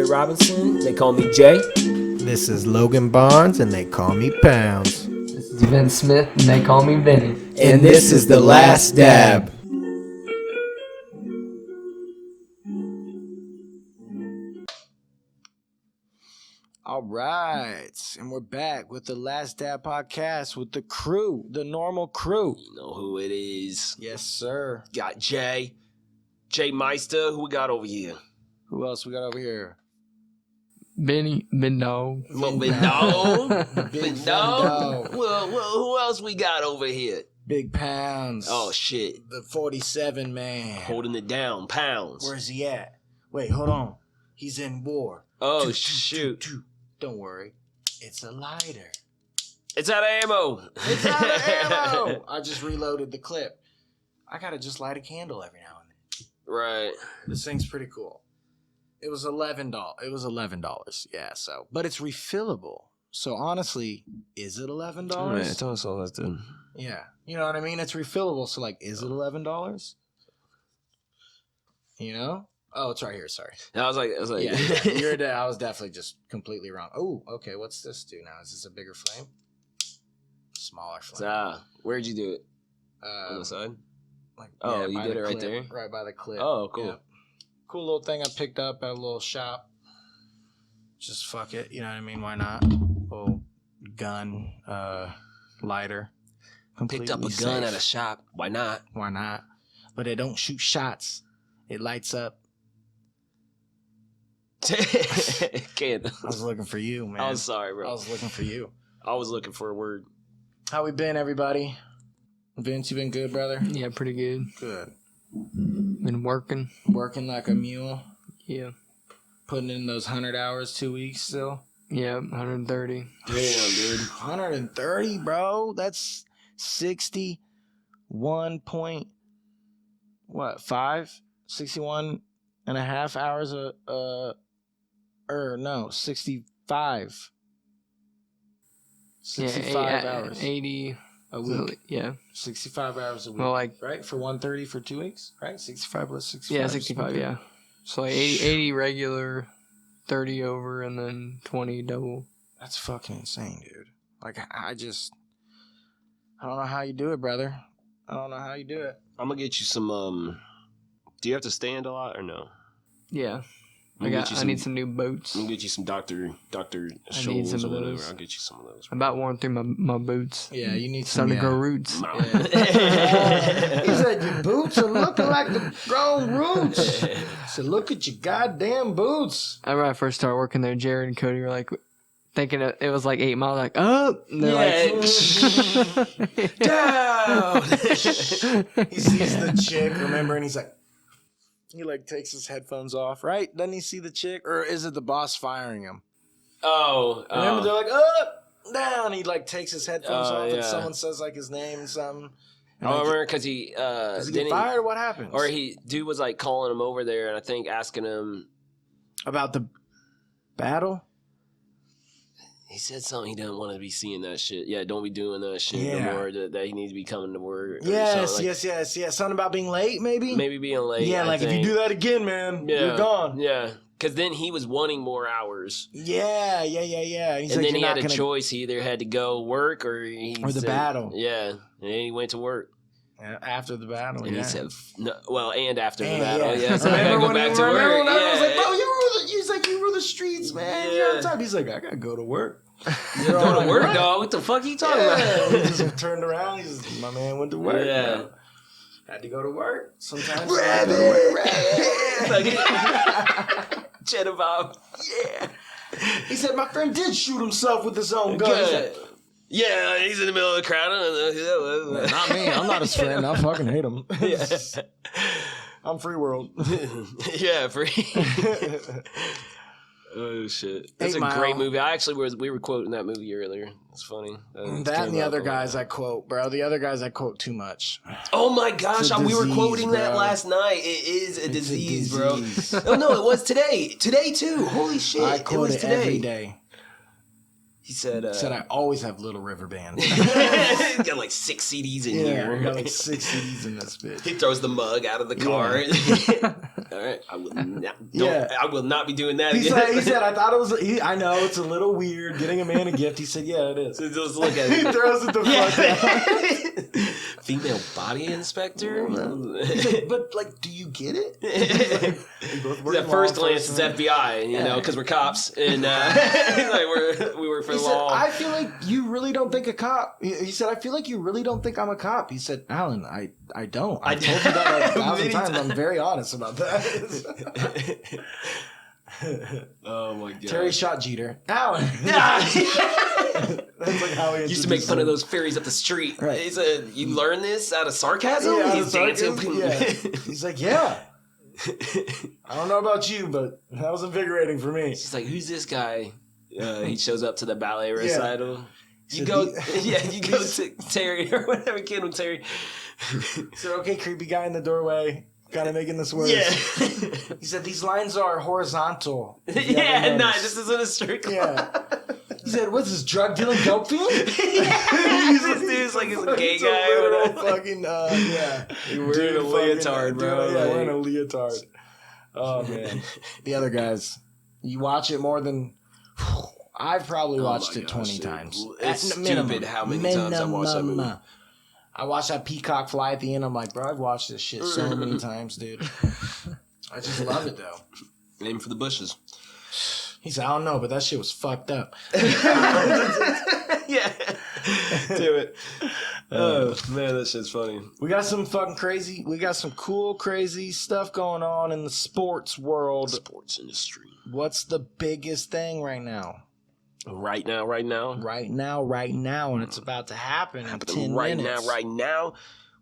Robinson. They call me Jay. This is Logan Barnes, and they call me Pounds. This is Vince Smith, and they call me Vinny. And this is The Last Dab. All right, and we're back with The Last Dab podcast with the crew, the normal crew. You know who it is. Yes, sir. Got Jay Meister. Who we got over here? Who else we got over here? Vinny, Vindo. Vindo. Well, who else we got over here? Big Pounds. Oh, shit. The 47 man. Holding it down. Pounds. Where's he at? Wait, hold on. He's in war. Oh, shoot. Don't worry. It's a lighter. It's out of ammo. It's out of ammo. I just reloaded the clip. I gotta just light a candle every now and then. Right. This thing's pretty cool. It was $11. It was $11. Yeah, so. But it's refillable. So honestly, is it $11? Right, it's also less than. Yeah. You know what I mean? It's refillable. So like, is it $11? You know? Oh, it's right here. Sorry. I was like, Yeah, I was definitely just completely wrong. Oh, okay. What's this do now? Is this a bigger flame? Smaller flame. Where'd you do it? On the side? Like, oh, you did it right clip, there? Right by the clip. Oh, cool. Yeah. Cool little thing I picked up at a little shop. Just fuck it. You know what I mean? Why not? Little gun, lighter. Picked up a Completely gun safe. at a shop. Why not? Why not? But it don't shoot shots. It lights up. Can't. I was looking for you, man. I'm sorry, bro. I was looking for you. I was looking for a word. How we been, everybody? Vince, you been good, brother? Yeah, pretty good. Good. Been working. Working like a mule. Yeah. Putting in those 100 hours, 2 weeks still. Yeah, 130. Damn, dude. 130, bro. That's 61 point, what, 5? 61 and a half hours 65. 65 hours. 80 a week. Yeah. 65 hours a week. Well, like, right? For 130 for 2 weeks? Right? 65 plus 65. yeah, 65, yeah. So like 80 regular, 30 over, and then 20 double. That's fucking insane, dude. Like, I don't know how you do it, brother. I don't know how you do it. I'm gonna get you some. Do you have to stand a lot or no? Yeah. I need some new boots. I'm gonna get you some Dr. I Scholl's need some or of whatever. those. I'll get you some of those. I'm about worn through my boots. Yeah, you need Starting some. to grow roots. No. Yeah. He said, your boots are looking like the grown roots. I said, look at your goddamn boots. I remember I first started working there, Jared and Cody were like, thinking it was like 8 miles, like, up. And they're like, down. He sees the chick, remember, and he's like, he like takes his headphones off, right? Doesn't he see the chick? Or is it the boss firing him? Oh, Remember, they're like, up, down. He like takes his headphones off, yeah. and someone says like his name and something. And I like, remember because he does he get didn't- fired? Or what happens? or dude was like calling him over there, and I think asking him. About the battle? He said something he didn't want to be seeing that shit. Yeah, don't be doing that shit Yeah. no more. That he needs to be coming to work. or Yes, something like- yes. Something about being late, maybe? Maybe being late. Yeah, I like if think. you do that again, man, Yeah. you're gone. Yeah, because then he was wanting more hours. Yeah. And, he's And like, then you're he not had a gonna... choice. He either had to go work or the battle. Yeah, and then he went to work. After the battle, And yeah. he said, no, well, and after the And, battle. yeah. Yeah, so I gotta go back to work. Remember when I was like, Yeah. bro, you rule the streets, man. You're on top. He's like, I gotta go to work. Go to work, dog. What the fuck are you talking about? He just turned around. My man went to work. Yeah. Bro. Had to go to work. Sometimes. Cheddar Bob. Yeah. He said, my friend did shoot himself with his own gun. He said, Yeah, he's in the middle of the crowd. not me. I'm not his friend. I fucking hate him. Yeah. I'm free world. Yeah, free. Oh shit, that's 8 a Mile. great movie. We were quoting that movie earlier. It's funny. That and the other guys I quote, bro. The other guys I quote too much. Oh my gosh, It's a we were disease, quoting that bro. last night. It is a disease, disease. bro. Oh no, it was today. Today too. Holy shit, I it quote was it today. every day. He said, I always have Little River Band. He's got like 6 CDs in here. I got like 6 CDs in this bitch. He throws the mug out of the car. All right, I will not be doing that again. He said, I thought it was. I know it's a little weird getting a man a gift. He said, yeah, it is. So just look at it. He throws it the fuck out. Female body inspector. But like, do you get it? At first glance, it's FBI, you know, because we're cops, and like we work for the law. I feel like you really don't think a cop. He said, I feel like you really don't think I'm a cop. He said, Alan, I don't. I told you that like 1,000 times. I'm very honest about that. Oh my god. Terry shot Jeter. Alan. That's like how he used to make fun of those fairies up the street. Right. He said, "You learn this out of sarcasm?" Yeah, He's dancing. Yeah. He's like, yeah. I don't know about you, but that was invigorating for me. She's like, "Who's this guy?" He shows up to the ballet recital. Yeah. You go to Terry or whatever, kid with Terry. So okay, creepy guy in the doorway. Kind of making this worse. Yeah. He said these lines are horizontal. Yeah, no, this isn't a straight line. Yeah. He said, "What's this drug dealing dope fiend?" This dude's like he's a gay guy or whatever. Fucking yeah. You're wearing a leotard, bro. Yeah, wearing a leotard. Oh man. The other guys, you watch it more than. I've probably watched it 20 times. It's stupid how many times I've watched that movie. I watched that peacock fly at the end. I'm like, bro, I've watched this shit so many times, dude. I just love it, though. Aim for the bushes. He said, I don't know, but that shit was fucked up. Yeah. Do it. Oh, man, that shit's funny. We got some fucking crazy, we got some cool, crazy stuff going on in the sports world. Sports industry. What's the biggest thing right now? Right now. Right now, and it's about to happen in 10 minutes. Right now.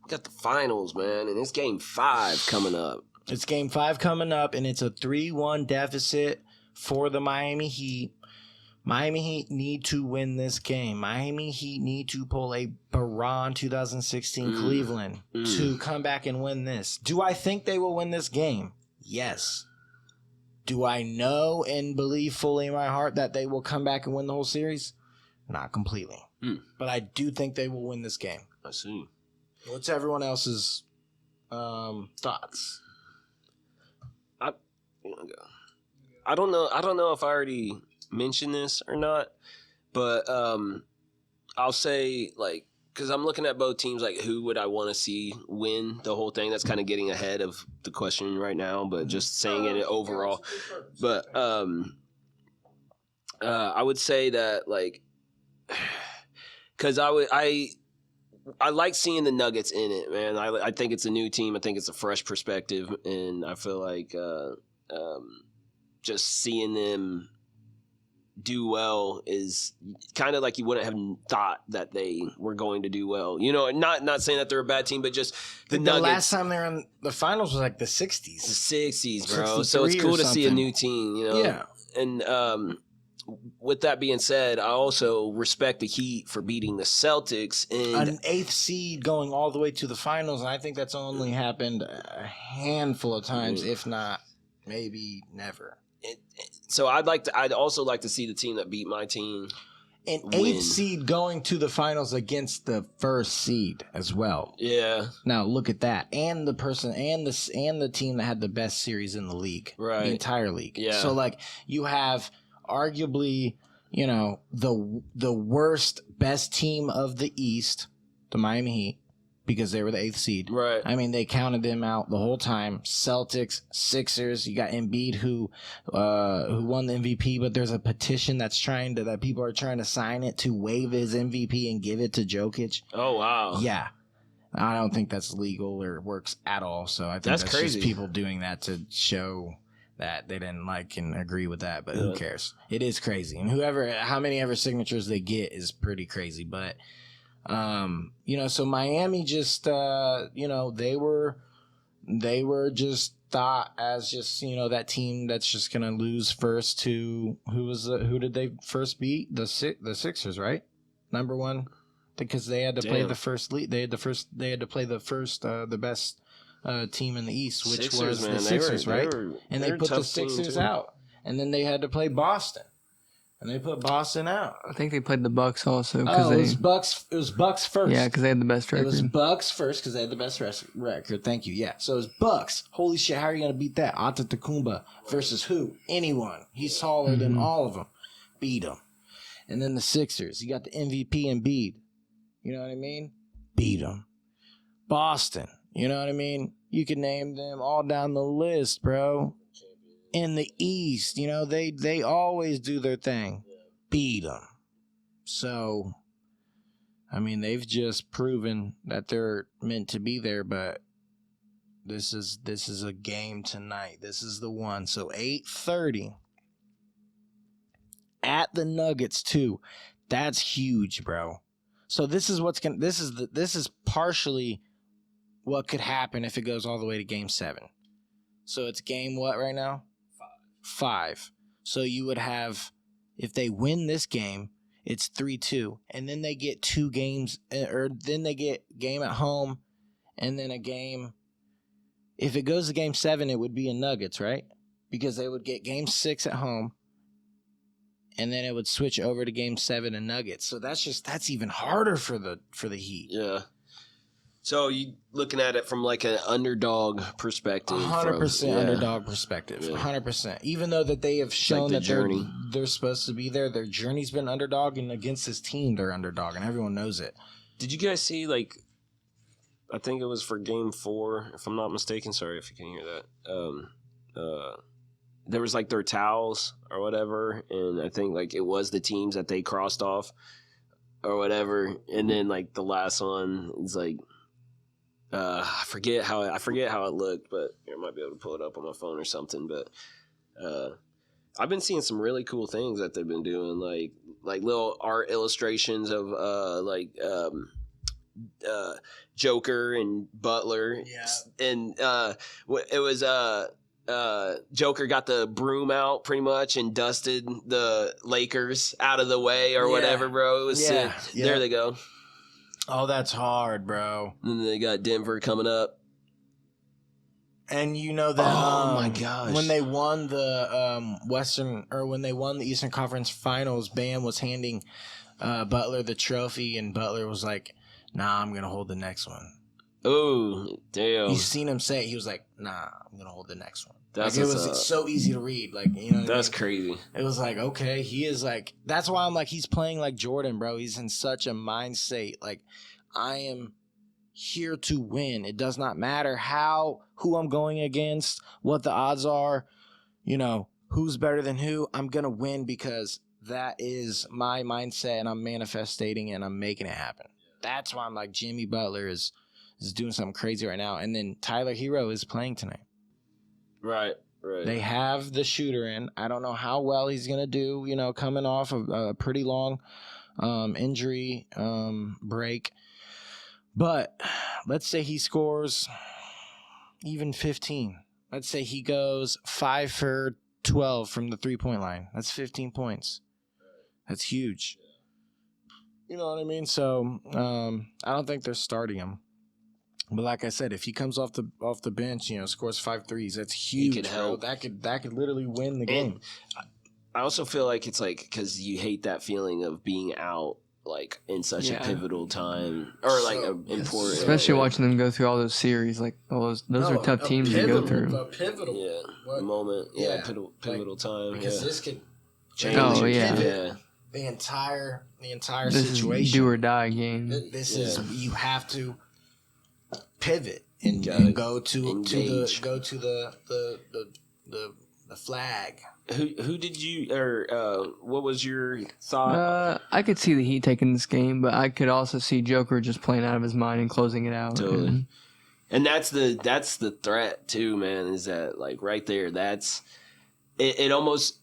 We got the finals, man, and it's game 5 coming up. It's game 5 coming up, and it's a 3-1 deficit for the Miami Heat. Miami Heat need to win this game. Miami Heat need to pull a Baron 2016 Cleveland to come back and win this. Do I think they will win this game? Yes. Do I know and believe fully in my heart that they will come back and win the whole series? Not completely. But I do think they will win this game. I see. What's everyone else's thoughts? I don't know if I already mentioned this or not, but I'll say, like, because I'm looking at both teams, like, who would I want to see win the whole thing? That's kind of getting ahead of the question right now, but just saying it overall. But I would say that, like, because I like seeing the Nuggets in it, man. I think it's a new team. I think it's a fresh perspective, and I feel like just seeing them do well is kind of like you wouldn't have thought that they were going to do well. You know, not saying that they're a bad team, but just the Nuggets. The last time they were in the finals was like the 60s. The 60s, bro. So it's cool to see a new team, you know? Yeah. And with that being said, I also respect the Heat for beating the Celtics. And an 8th seed going all the way to the finals, and I think that's only happened a handful of times, if not maybe never. So I'd also like to see the team that beat my team. An 8th seed going to the finals against the 1st seed as well. Yeah. Now look at that, and the person and the team that had the best series in the league, right? The entire league. Yeah. So like you have arguably, you know, the worst best team of the East, the Miami Heat, because they were the 8th seed. Right. I mean, they counted them out the whole time. Celtics, Sixers. You got Embiid who won the MVP, but there's a petition that people are trying to sign it to waive his MVP and give it to Jokic. Oh wow. Yeah. I don't think that's legal or works at all. So I think that's crazy. Just people doing that to show that they didn't like and agree with that. But who cares? It is crazy, and how many ever signatures they get is pretty crazy. But you know, so Miami just, you know, they were just thought as just, you know, that team that's just going to lose first to, who did they first beat? The Sixers, right? Number one, because they had to play the first lead. They had to play the best team in the East, which was the Sixers, right? And they put the Sixers out, and then they had to play Boston. And they put Boston out. I think they played the Bucks also Oh, they. it was Bucks first. Yeah, because they had the best record. It was Bucks first because they had the best record. Thank you. Yeah. So it was Bucks. Holy shit! How are you gonna beat that? Antetokounmpo versus who? Anyone. He's taller than all of them. Beat him. And then the Sixers. You got the MVP Embiid. You know what I mean? Beat him. Boston. You know what I mean? You can name them all down the list, bro. In the East, you know, they always do their thing. Beat them. So, I mean, they've just proven that they're meant to be there, but this is a game tonight. This is the one. So 8:30 at the Nuggets too. That's huge, bro. So this is partially what could happen if it goes all the way to game 7. So it's game what right now? 5. So you would have, if they win this game, it's 3-2, and then they get 2 games, or then they get game at home, and then a game. If it goes to game 7, it would be in Nuggets, right? Because they would get game 6 at home, and then it would switch over to game 7 in Nuggets. So that's even harder for the Heat. Yeah. So you looking at it from like an underdog perspective. 100% underdog perspective. 100%. Even though that they have shown like that they're supposed to be there, their journey's been underdog, and against this team they're underdog, and everyone knows it. Did you guys see, like, I think it was for game 4, if I'm not mistaken. Sorry if you can hear that. There was like their towels or whatever, and I think like it was the teams that they crossed off or whatever, and then like the last one is like. I forget how it looked, but I might be able to pull it up on my phone or something. But I've been seeing some really cool things that they've been doing, like little art illustrations of Joker and Butler. Yeah. And it was Joker got the broom out pretty much and dusted the Lakers out of the way or whatever, bro. It was sick. Yeah. There they go. Oh, that's hard, bro. And then they got Denver coming up. And you know that oh my gosh, when they won the when they won the Eastern Conference Finals, Bam was handing Butler the trophy, and Butler was like, "Nah, I'm gonna hold the next one." Oh, damn! You seen him say it. He was like, "Nah, I'm gonna hold the next one." That's like, it was so easy to read. Like, you know, that's crazy. It was like, okay, he is like. That's why I'm like, he's playing like Jordan, bro. He's in such a mind state. Like, I am here to win. It does not matter who I'm going against, what the odds are, you know, who's better than who. I'm gonna win because that is my mindset, and I'm manifesting and I'm making it happen. That's why I'm like, Jimmy Butler is doing something crazy right now, and then Tyler Hero is playing tonight. Right. They have the shooter in. I don't know how well he's gonna do. You know, coming off of a pretty long injury break. But let's say he scores even 15. Let's say he goes 5 for 12 from the 3-point line. That's 15 points. That's huge. You know what I mean? So I don't think they're starting him. But like I said, if he comes off the bench, you know, scores 5 threes, that's huge. He could help. That could literally win the game. I also feel like it's like because you hate that feeling of being out. Like in such a pivotal time, or like important, especially watching them go through all those series. Like all those are tough teams to go through. A pivotal moment, pivotal time. Because this could change. Oh the entire this situation. Is do or die game. This is you have to pivot and go to the flag. Who did you or what was your thought? I could see the Heat taking this game, but I could also see Joker just playing out of his mind and closing it out. Totally. And that's the threat too, man. Is that like right there? That's it. Almost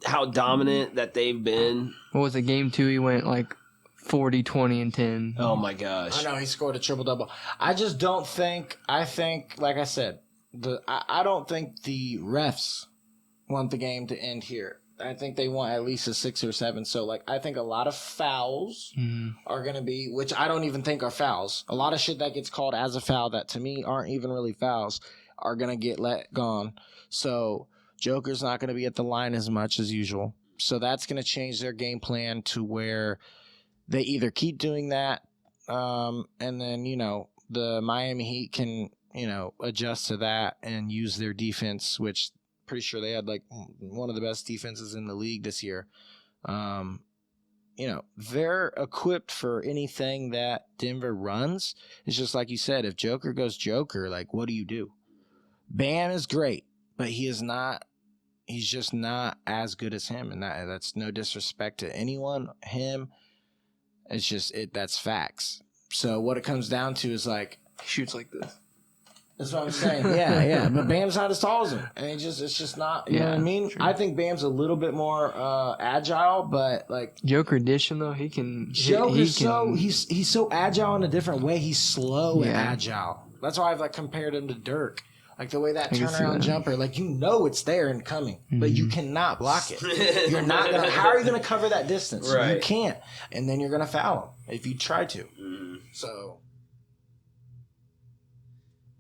how dominant that they've been. What was it? Game 2, he went like 40, 20, and 10. Oh my gosh! I know he scored a triple double. I just don't think. I think, like I said, I don't think the refs want the game to end here. I think they want at least a 6 or 7. So, like, I think a lot of fouls are going to be, which I don't even think are fouls. A lot of shit that gets called as a foul that to me aren't even really fouls are going to get let gone. So, Joker's not going to be at the line as much as usual. So that's going to change their game plan to where they either keep doing that, and then, the Miami Heat can, adjust to that and use their defense, which pretty sure they had like one of the best defenses in the league this year. They're equipped for anything that Denver runs. It's just like you said, if Joker goes Joker, like, what do you do? Bam is great, but he's just not as good as him. And that's no disrespect to anyone, him. It's just, that's facts. So what it comes down to is like, He shoots like this. that's what I'm saying. Yeah. But Bam's not as tall as him. And it's just not, you know what I mean? True. I think Bam's a little bit more agile, but like, Joker dishing though, he can. Joker's he's so agile in a different way. He's slow and agile. That's why I've like compared him to Dirk. Like the way that turnaround jumper, like it's there and coming, but you cannot block it. You're not gonna. How are you gonna cover that distance? Right. You can't, and then you're gonna foul him if you try to. So,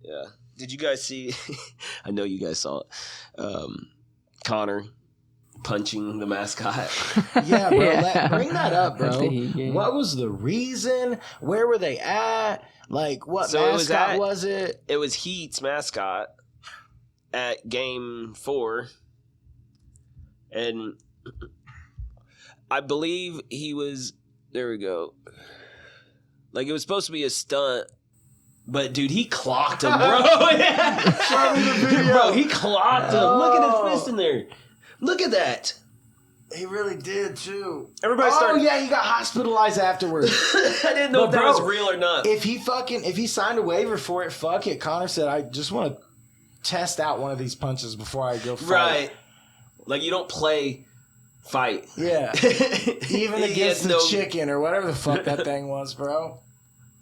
yeah. Did you guys see? I know you guys saw it. Connor punching the mascot. yeah, bro. Bring that up, bro. That's the Heat game. What was the reason? Where were they at? Like, what So mascot was it? It was Heat's mascot at Game 4, and I believe he was. There we go. Like, it was supposed to be a stunt, but dude, he clocked him, bro. Show me the video. Bro, he clocked him. Look at his fist in there. Look at that. He really did too. Everybody started. Oh yeah, he got hospitalized afterwards. I didn't know if that was real or not. If he signed a waiver for it, fuck it. Connor said, I just want to test out one of these punches before I go fight. Right. Like, you don't play fight. Yeah. Even against the chicken or whatever the fuck that thing was, bro.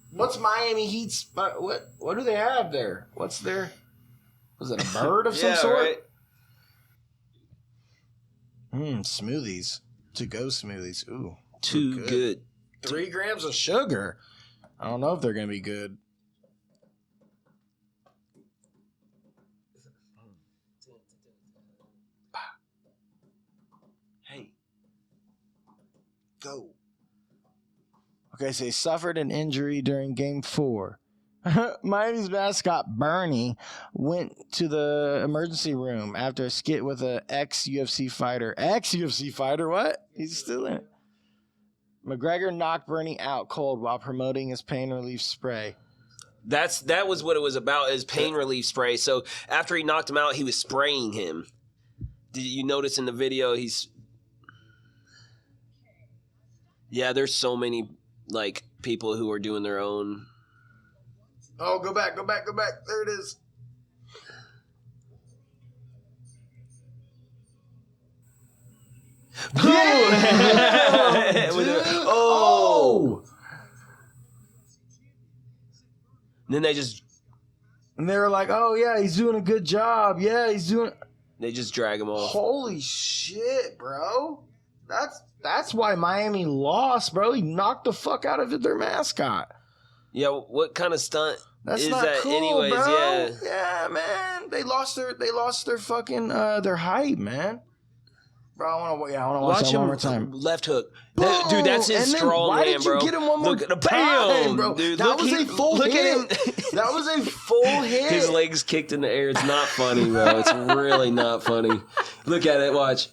What's Miami Heat's? What do they have there? What's their? Was it a bird of some sort? Right. Smoothies. To-go smoothies. Ooh. Too good. 3 grams of sugar. I don't know if they're going to be good. Hey. Go. Okay, so he suffered an injury during Game 4. Miami's mascot, Bernie, went to the emergency room after a skit with an ex-UFC fighter. Ex-UFC fighter? What? He's still in it. McGregor knocked Bernie out cold while promoting his pain relief spray. That was what it was about, is pain relief spray. So after he knocked him out, he was spraying him. Did you notice in the video Yeah, there's so many like people who are doing their own. Oh, go back. There it is. Yeah, oh! And then they just were like, oh, yeah, he's doing a good job. Yeah, he's doing... They just drag him off. Holy shit, bro. That's why Miami lost, bro. He knocked the fuck out of their mascot. Yeah, what kind of stunt is not that cool, anyways? bro. Yeah. Yeah, man. They lost their fucking their hype, man. Bro, I want to watch that one more time. Left hook. Boom! Dude, that's his strong why hand, did you bro. get him one more Look at the time, bam, bro? dude. That was a full look hit. At him. That was a full hit. His legs kicked in the air. It's not funny, bro. It's really not funny. Look at it. Watch.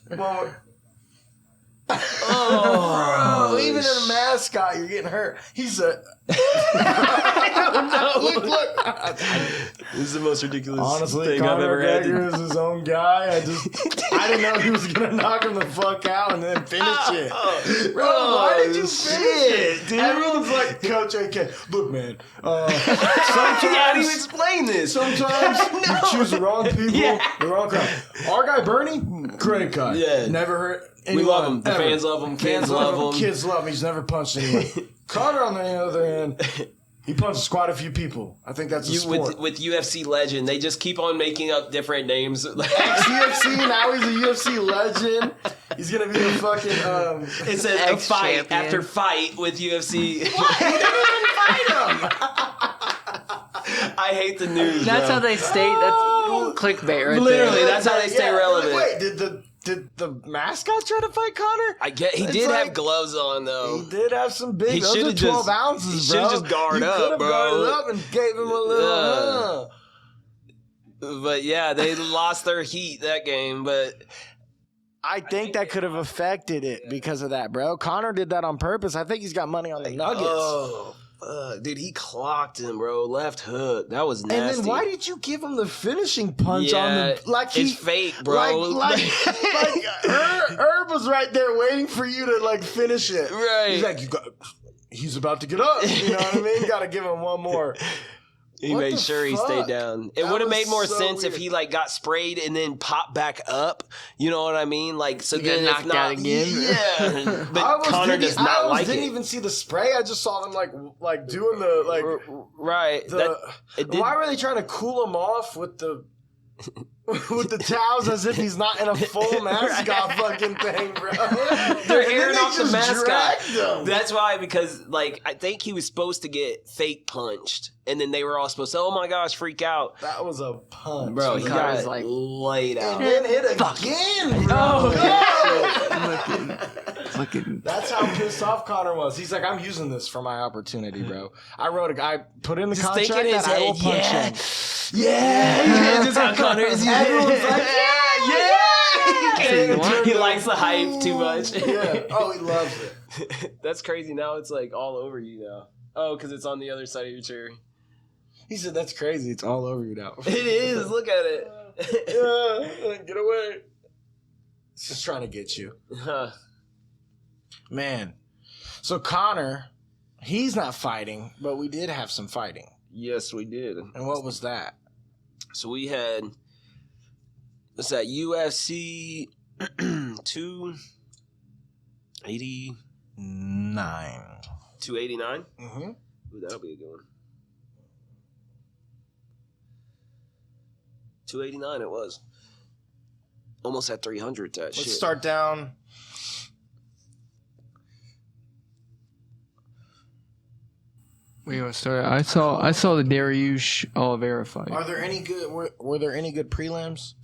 Oh, bro, even in a mascot, you're getting hurt. He's a. Look. This is the most ridiculous Honestly, thing I've Conor ever had. McGregor is his own guy. I didn't know he was gonna knock him the fuck out and then finish it. Bro, why did you finish it, dude? Everyone's like, Coach AK, look, man. Sometimes How do you explain this? Sometimes you choose the wrong people, the wrong crowd. Our guy Bernie, great guy. Yeah. Never hurt. We love him. The fans love him. Kids love him. Kids love him. He's never punched anyone. Connor, on the other hand, he punches quite a few people. I think that's a sport. With UFC legend, they just keep on making up different names. Ex-UFC, now he's a UFC legend. He's going to be a fucking... It says a fight after fight with UFC. What? He didn't even fight him! I hate the news, That's bro. how they stay. That's clickbait right Literally, there. that's how they stay relevant. Wait, did the Did the mascot try to fight Connor? I get he did have gloves on though. He did have some big. Those are 12 ounces, He should have just guarded up, bro. Guarded up and gave him a little. But yeah, they lost their heat that game. But I think that could have affected it because of that, bro. Connor did that on purpose. I think he's got money on the Nuggets. Oh, fuck. Dude, he clocked him, bro. Left hook. That was nasty. And then why did you give him the finishing punch on the it's fake, bro. Herb was right there waiting for you to like finish it. Right. He's like, he's about to get up. You know what I mean? Got to give him one more. He made sure he stayed down. It would have made more sense if he like got sprayed and then popped back up. You know what I mean? Like so then knocked out again. Yeah. But Connor does not like it. I didn't even see the spray. I just saw them like doing the like right. Why were they trying to cool him off with the towels as if he's not in a full mascot fucking thing, bro? They're airing off the mascot. That's why, because like I think he was supposed to get fake punched, and then they were all supposed to, oh my gosh, freak out. That was a punch, bro. He got like laid out, and then hit again, bro. Looking. That's how pissed off Connor was. He's like, I'm using this for my opportunity, bro. I put in the just contract thinking in his that I will head, punch yeah. him. Yeah, Just how Connor is. Everyone's like, yeah. He likes the hype too much. Yeah. Oh, he loves it. That's crazy. Now it's like all over you now. Oh, because it's on the other side of your chair. He said, "That's crazy. It's all over you now." It is. Look at it. Yeah. Get away. It's just trying to get you, man. So Connor, he's not fighting, but we did have some fighting. Yes, we did. And what was that? So we had, what's that, UFC 289? 289? Mm-hmm. Ooh, that'll be a good one. 289 it was. Almost at 300 that shit. Let's start down. We gonna start. I saw the Dariush Oliveira fight. Are there any good? Were there any good prelims?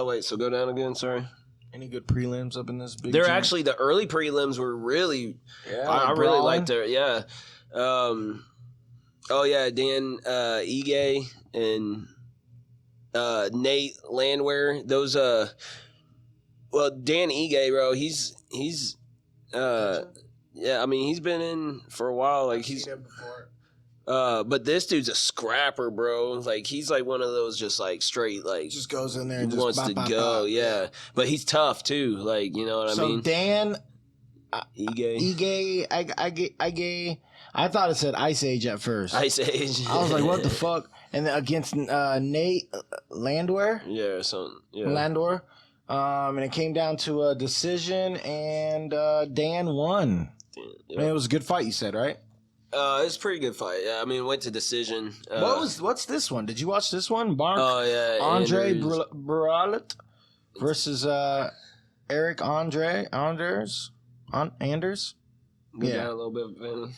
Wait. So go down again. Sorry. Any good prelims up in this big? They're gym? actually the early prelims were really. Yeah, I really liked it. Yeah. Oh yeah, Dan Ige and Nate Landwehr. Those well, Dan Ige, bro. He's yeah. I mean, he's been in for a while. Like he's. But this dude's a scrapper, bro. Like he's like one of those just like straight like just goes in there and wants just to go, yeah. But he's tough too, like you know what I mean. So Dan Ige, I thought it said Ice Age at first. Ice Age. I was like, what the fuck? And then against Nate Landwehr, yeah, something, yeah. Landwehr, and it came down to a decision, and Dan won. Yeah. Man, it was a good fight. You said, right? It's a pretty good fight. Yeah, I mean, it went to decision. What's this one? Did you watch this one? Mark Andre Bralet versus Eric Anders. Go down a little bit, Vinny.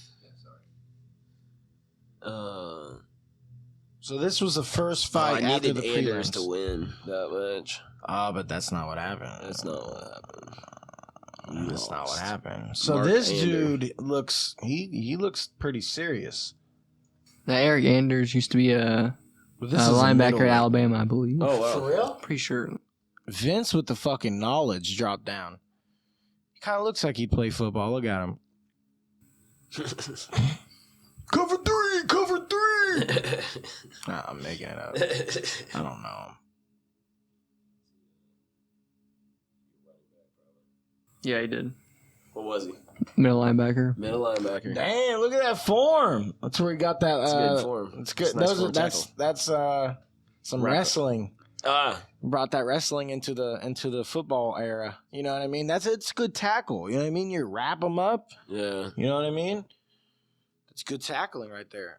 So this was the first fight I after needed the Anders prelims. to win that much. But that's not what happened. That's not what happened. That's not what happened. So Mark this Ander. dude looks he looks pretty serious. That Eric Anders used to be a But this is a linebacker at middleweight. Alabama, I believe. Oh wow. For real? Pretty sure. Vince with the fucking knowledge dropped down. He kind of looks like he'd play football. Look at him. Cover three. Nah, I'm making it up. I don't know. Yeah, he did. What was he? Middle linebacker. Middle linebacker. Damn, look at that form. That's where he got that. That's good form. It's good. That's a nice form That's some Right. wrestling. Ah, Brought that wrestling into the football era. You know what I mean? It's good tackle. You know what I mean? You wrap them up. yeah. You know what I mean? It's good tackling right there.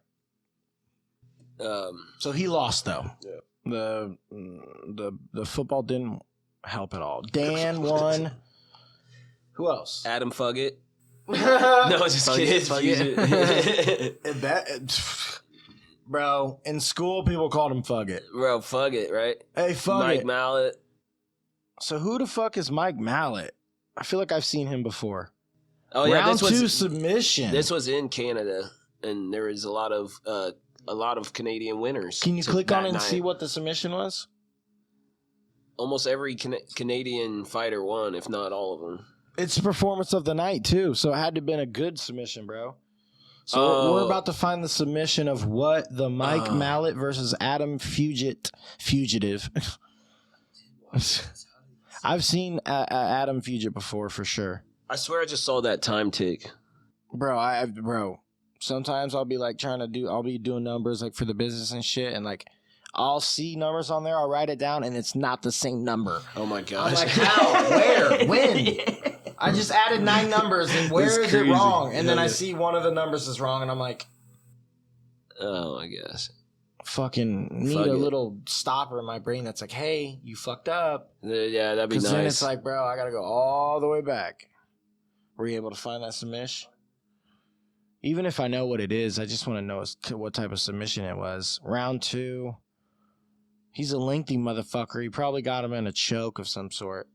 So he lost though. Yeah. The football didn't help at all. Dan won. Who else? Adam Fuggett. No, just kidding. Bro, in school people called him Fuggett. Bro, Fuggett, right? Hey, Fuggett. Mike Mallet. So who the fuck is Mike Mallet? I feel like I've seen him before. Oh yeah, Round 2 submission. This was in Canada, and there is a lot of Canadian winners. Can you click on it and see what the submission was? Almost every Canadian fighter won, if not all of them. It's performance of the night too, so it had to have been a good submission, bro. So we're about to find the submission of what the Mike Mallet versus Adam Fugitive. I've seen Adam Fugitive before for sure. I swear I just saw that time tick. Bro, sometimes I'll be like I'll be doing numbers like for the business and shit, and like I'll see numbers on there, I'll write it down, and it's not the same number. Oh my gosh. I'm like, how? Where? When? I just added 9 numbers, and where is it wrong? And then I see one of the numbers is wrong, and I'm like, oh, I guess. Fucking need a little stopper in my brain that's like, hey, you fucked up. Yeah, that'd be nice. Because then it's like, bro, I got to go all the way back. Were you able to find that submission? Even if I know what it is, I just want to know what type of submission it was. Round 2. He's a lengthy motherfucker. He probably got him in a choke of some sort.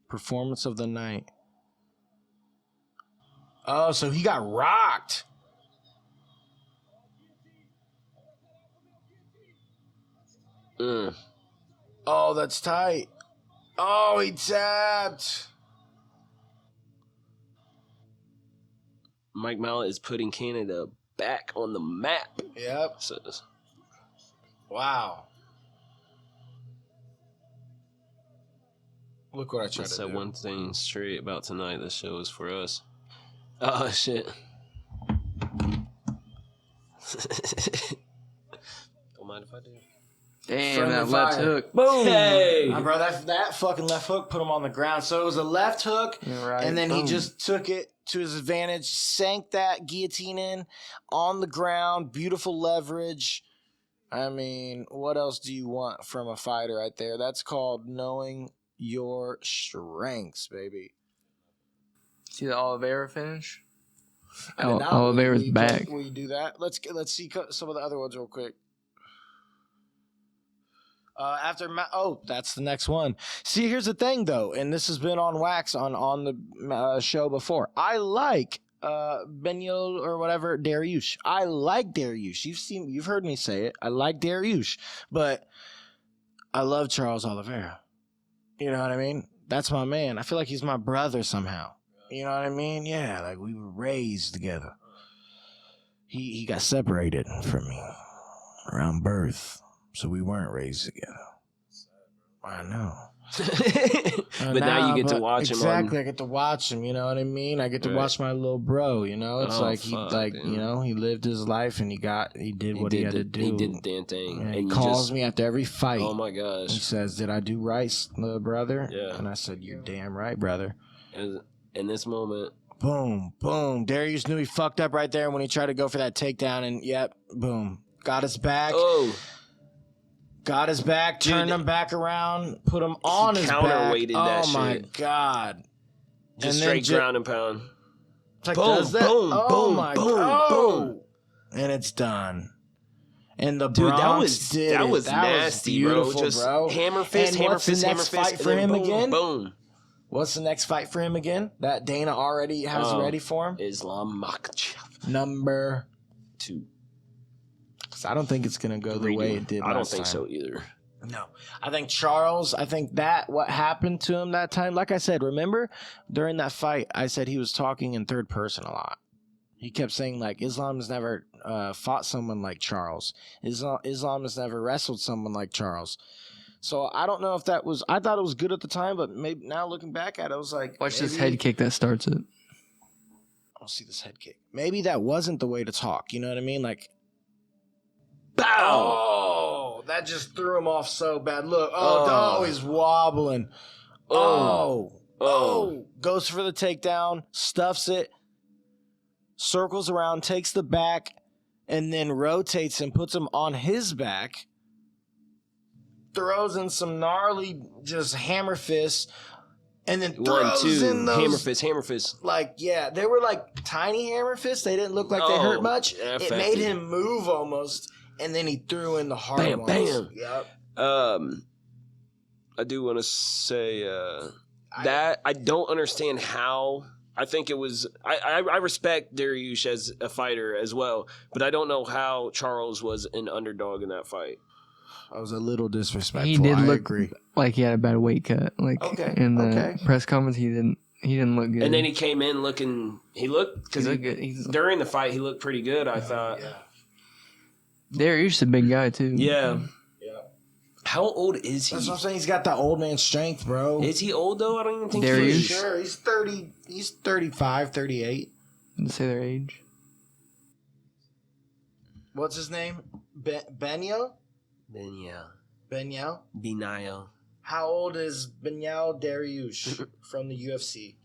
Performance of the night. Oh, so he got rocked. Oh, that's tight. Oh, he tapped. Mike Mallet is putting Canada back on the map. Yep. Wow. Look what I tried to do. That's one thing straight about tonight. This show is for us. Oh, shit. Don't mind if I do. Damn, that left hook. Boom. Hey. Bro, that fucking left hook put him on the ground. So it was a left hook, and then he just took it to his advantage, sank that guillotine in on the ground. Beautiful leverage. I mean, what else do you want from a fighter right there? That's called knowing your strengths, baby. See the Oliveira finish? Oliveira's Oliveira's back. Will you do that? Let's see some of the other ones real quick. That's the next one. See, here's the thing, though, and this has been on wax on the show before. I like Benil or whatever Dariush. I like Dariush. You've heard me say it. I like Dariush, but I love Charles Oliveira. You know what I mean? That's my man. I feel like he's my brother somehow. You know what I mean? Yeah, like we were raised together. He got separated from me around birth. So we weren't raised together. I know. But now you get to watch him. Exactly, I get to watch him. You know what I mean? I get to watch my little bro. You know, it's he lived his life and he did what he had to do. He did the damn thing. And he calls me after every fight. Oh my gosh! He says, "Did I do right, little brother?" Yeah. And I said, "You're damn right, brother." And in this moment, boom, boom. Darius knew he fucked up right there when he tried to go for that takedown, and boom, got his back. Oh. Got his back, turned him back around, put him on his back. Counterweighted that shit. Oh my god! Just straight ground and pound. It's like, boom, boom, boom, boom. And it's done. And the dude, Bronx that was nasty, bro. Just bro. Hammer fist, hammer fist, hammer fist. Fight for him again? Boom. What's the next fight for him again? That Dana already has ready for him. Islam Makhachev. Number 2. I don't think it's going to go the way it did last time. I don't think so either. No. I think Charles, what happened to him that time, like I said, remember during that fight, I said he was talking in third person a lot. He kept saying, like, Islam has never fought someone like Charles. Islam has never wrestled someone like Charles. So I don't know if that was, I thought it was good at the time, but maybe now looking back at it, I was like, watch this head kick that starts it. I'll see this head kick. Maybe that wasn't the way to talk. You know what I mean? Like, bow! Oh, that just threw him off so bad. Look, he's wobbling. Goes for the takedown, stuffs it, circles around, takes the back, and then rotates him, puts him on his back, throws in some gnarly just hammer fists, and then throws in those hammer fist. Like, yeah, they were like tiny hammer fists. They didn't look like they hurt much. It made him move almost. And then he threw in the hard ones. Bam. Yep. I do want to say that I don't understand how. I think it was. I respect Dariush as a fighter as well, but I don't know how Charles was an underdog in that fight. I was a little disrespectful. He did I look agree. like he had a bad weight cut. Like in the press conference, he didn't look good. And then he came in looking. He looked because good. during the fight he looked pretty good. I thought. Yeah. Dariush a big guy too. Yeah. How old is he? That's what I'm saying. He's got that old man strength, bro. Is he old though? I don't even think Dariush? he is. Sure, he's 30. He's 35, 38. Didn't say their age. What's his name? Benyo? Benio. Benyo? How old is Benyo Dariush from the UFC?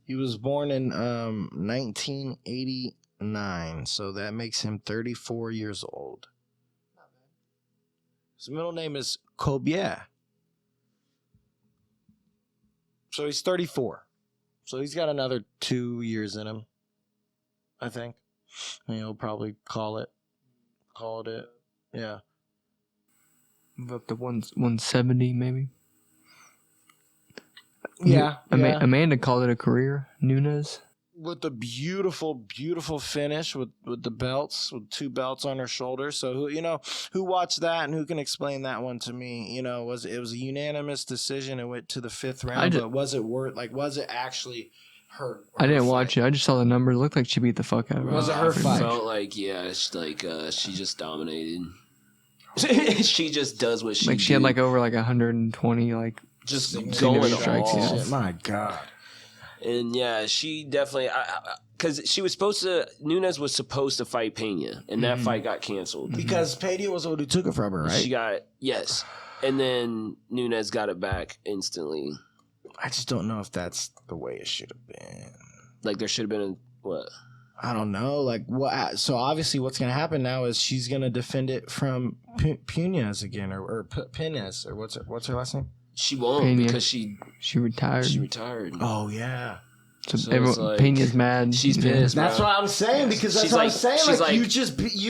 He was born in 1989, so that makes him 34 years old. His middle name is Colbier. So he's 34. So he's got another 2 years in him, I think. And he'll probably call it it. Yeah. Move up to 170 maybe. Yeah. Amanda called it a career. Nunes. With the beautiful, beautiful finish with the belts, with 2 belts on her shoulders. So who watched that and who can explain that one to me? It was a unanimous decision. It went to the 5th round, but was it actually her? I didn't watch it. I just saw the numbers. It looked like she beat the fuck out of her. Was it her fight? Felt like she just dominated. She just does what she like. She had like over like 120 like just going strikes. Yeah. My God. And yeah, she definitely because Nunes was supposed to fight Pena, and that fight got canceled because Pena was the one who took it from her, right? She got and then Nunes got it back instantly. I just don't know if that's the way it should have been. Like there should have been what? I don't know. Like what? So obviously, what's going to happen now is she's going to defend it from Punez again, or Penez, or what's her last name? She won't Pena. because she retired. She retired. Oh yeah. So like, Pena's mad. She's pissed. That's what I'm saying because that's she's what like, I'm saying. She's like you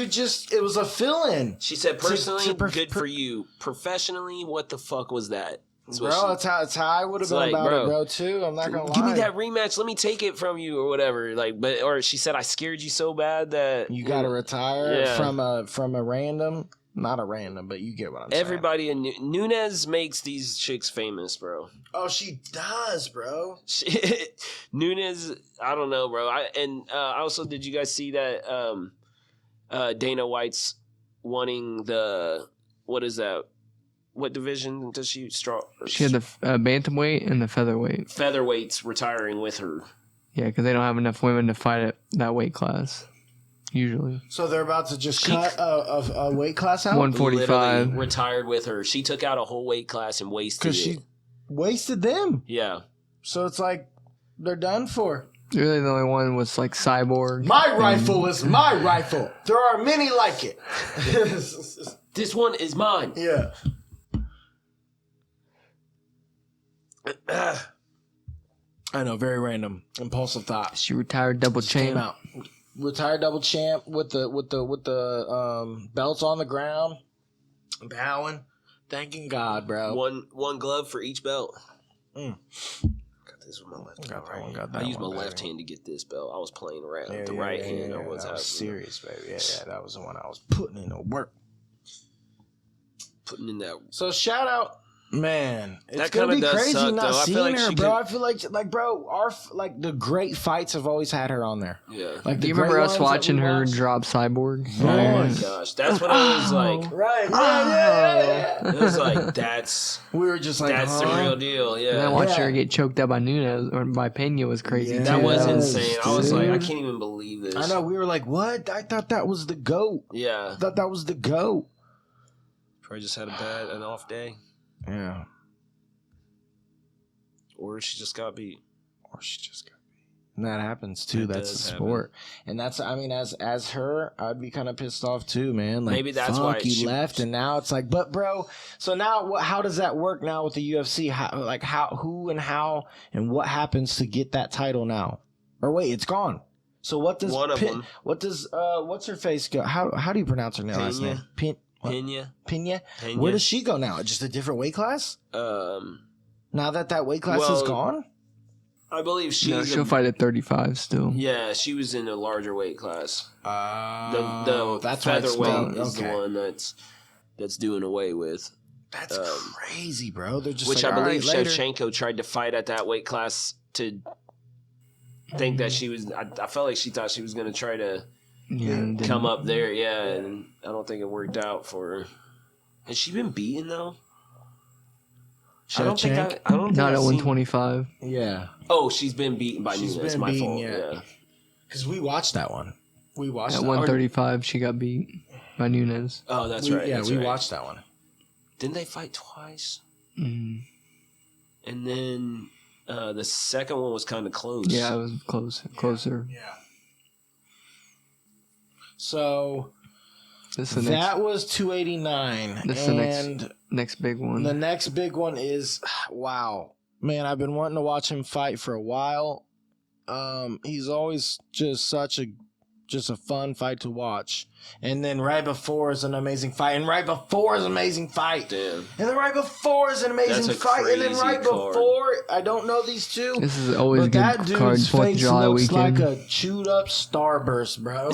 just it was a fill-in. She said personally, good for you. Professionally, what the fuck was that? Bro, that's how I would have been about it, bro. Too. I'm not gonna lie. Give me that rematch. Let me take it from you or whatever. Like, or she said I scared you so bad that you got to retire from a random. Not a random, but you get what I'm saying. Everybody in Nunes makes these chicks famous, bro. Oh, she does, bro. Nunes, I don't know, bro. Also, did you guys see that Dana White's wanting what is that? What division does she straw? She had the bantamweight and the featherweight. Featherweight's retiring with her. Yeah, because they don't have enough women to fight at that weight class. Usually. So they're about to just cut a weight class out? 145. Literally retired with her. She took out a whole weight class and wasted it. Because she wasted them. Yeah. So it's like they're done for. Really, the only one was like Cyborg. My rifle is my rifle. There are many like it. This one is mine. Yeah. I know, very random, impulsive thought. She retired double champ. Came out. Retired double champ with the belts on the ground, bowing, thanking God, bro. One glove for each belt. Mm. Got this with my left hand. I used my left hand to get this belt. I was playing around with the right hand. Yeah, I was serious, baby. Yeah, that was the one I was putting in the work. Putting in that. So shout out. Man, it's that gonna be crazy suck, not though. seeing her, bro. I feel like bro, the great fights have always had her on there. Yeah. Like, do you remember us watching her drop Cyborg? Oh my gosh, that's what I was like. Right? Yeah. It was like we were just like that's the real deal. Yeah. And then watching her get choked out by Nunes or by Pena was crazy. Yeah. That too. was insane. I was like, I can't even believe this. I know. We were like, what? I thought that was the GOAT. Yeah. I thought that was the GOAT. Probably just had an off day. Yeah. Or she just got beat. And that happens too. That's the sport. And that's, I mean, as her, I'd be kind of pissed off too, man. Like, maybe that's why you left, and now it's like, but bro, so now how does that work now with the UFC? Who and how and what happens to get that title now? Or wait, it's gone. So what does One of them. What does what's her face go? How do you pronounce her last name? Pena. Pena. Where does she go now? Just a different weight class? Now that weight class is gone? I believe she'll fight at 35 still. Yeah, she was in a larger weight class. That's featherweight is the one that's doing away with. That's crazy, bro. They're just which like, I believe right, Shevchenko tried to fight at that weight class to think that she was. I felt like she thought she was going to try to come up there. Yeah, and I don't think it worked out for her. Has she been beaten though? I don't think not I've at seen... 125. Yeah. Oh, she's been beaten by Nunes. It's my fault. Yeah. Because we watched that one. We watched at that 135. She got beat by Nunes. Oh, that's right. Yeah, we right. watched that one. Didn't they fight twice? Mm. And then the second one was kind of close. Yeah, it was closer. Yeah. So that was 289. This is the next big one. The next big one is, wow. Man, I've been wanting to watch him fight for a while. He's always just a fun fight to watch. And then right before is an amazing fight. And right before is an amazing fight. Damn. And then right before is an amazing fight. And then right before, I don't know these two. This is always a good that card. dude's 4th of face July looks weekend. like a chewed up starburst, bro.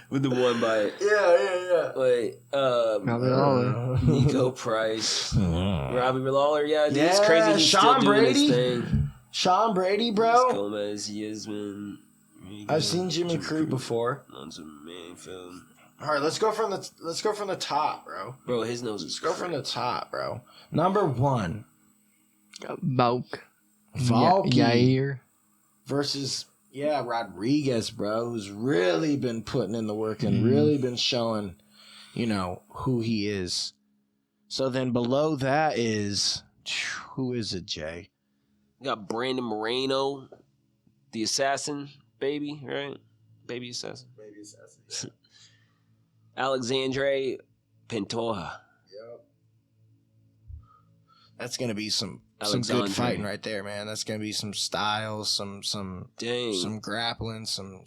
With the one bite. Yeah. Wait, Robbie Lawler. Nico Price. Robbie Lawler, yeah, dude, it's Yeah, crazy he's Sean still doing Brady. his thing. Sean Brady, bro. Gomez, Yasmin. I've seen Jimmy Crute before. All right, let's go from the top, bro. Bro, his nose is Let's go from the top, bro. Number 1. Valk. Valky Yair. versus Rodriguez, bro, who's really been putting in the work and really been showing, who he is. So then below that is, who is it, Jay? You got Brandon Moreno, the assassin, baby, right? Baby assassin. Yeah. Alexandre Pantoja. Yep. That's gonna be some Alexandre. good fighting right there, man. That's gonna be some styles, some grappling, some.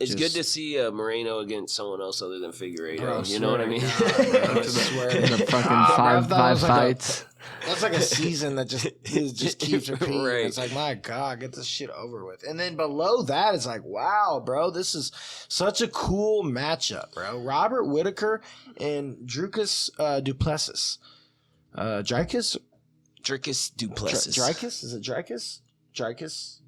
It's good to see Moreno against someone else other than Figueiredo. Bro, you know what I mean? God, I swear. The fucking five fights. That's like a season that just keeps repeating. Right. It's like, my God, get this shit over with. And then below that is like, wow, bro, this is such a cool matchup, bro. Robert Whitaker and Dricus Duplessis. Dricus Duplessis. Dricus? Is it Dricus? Dricus?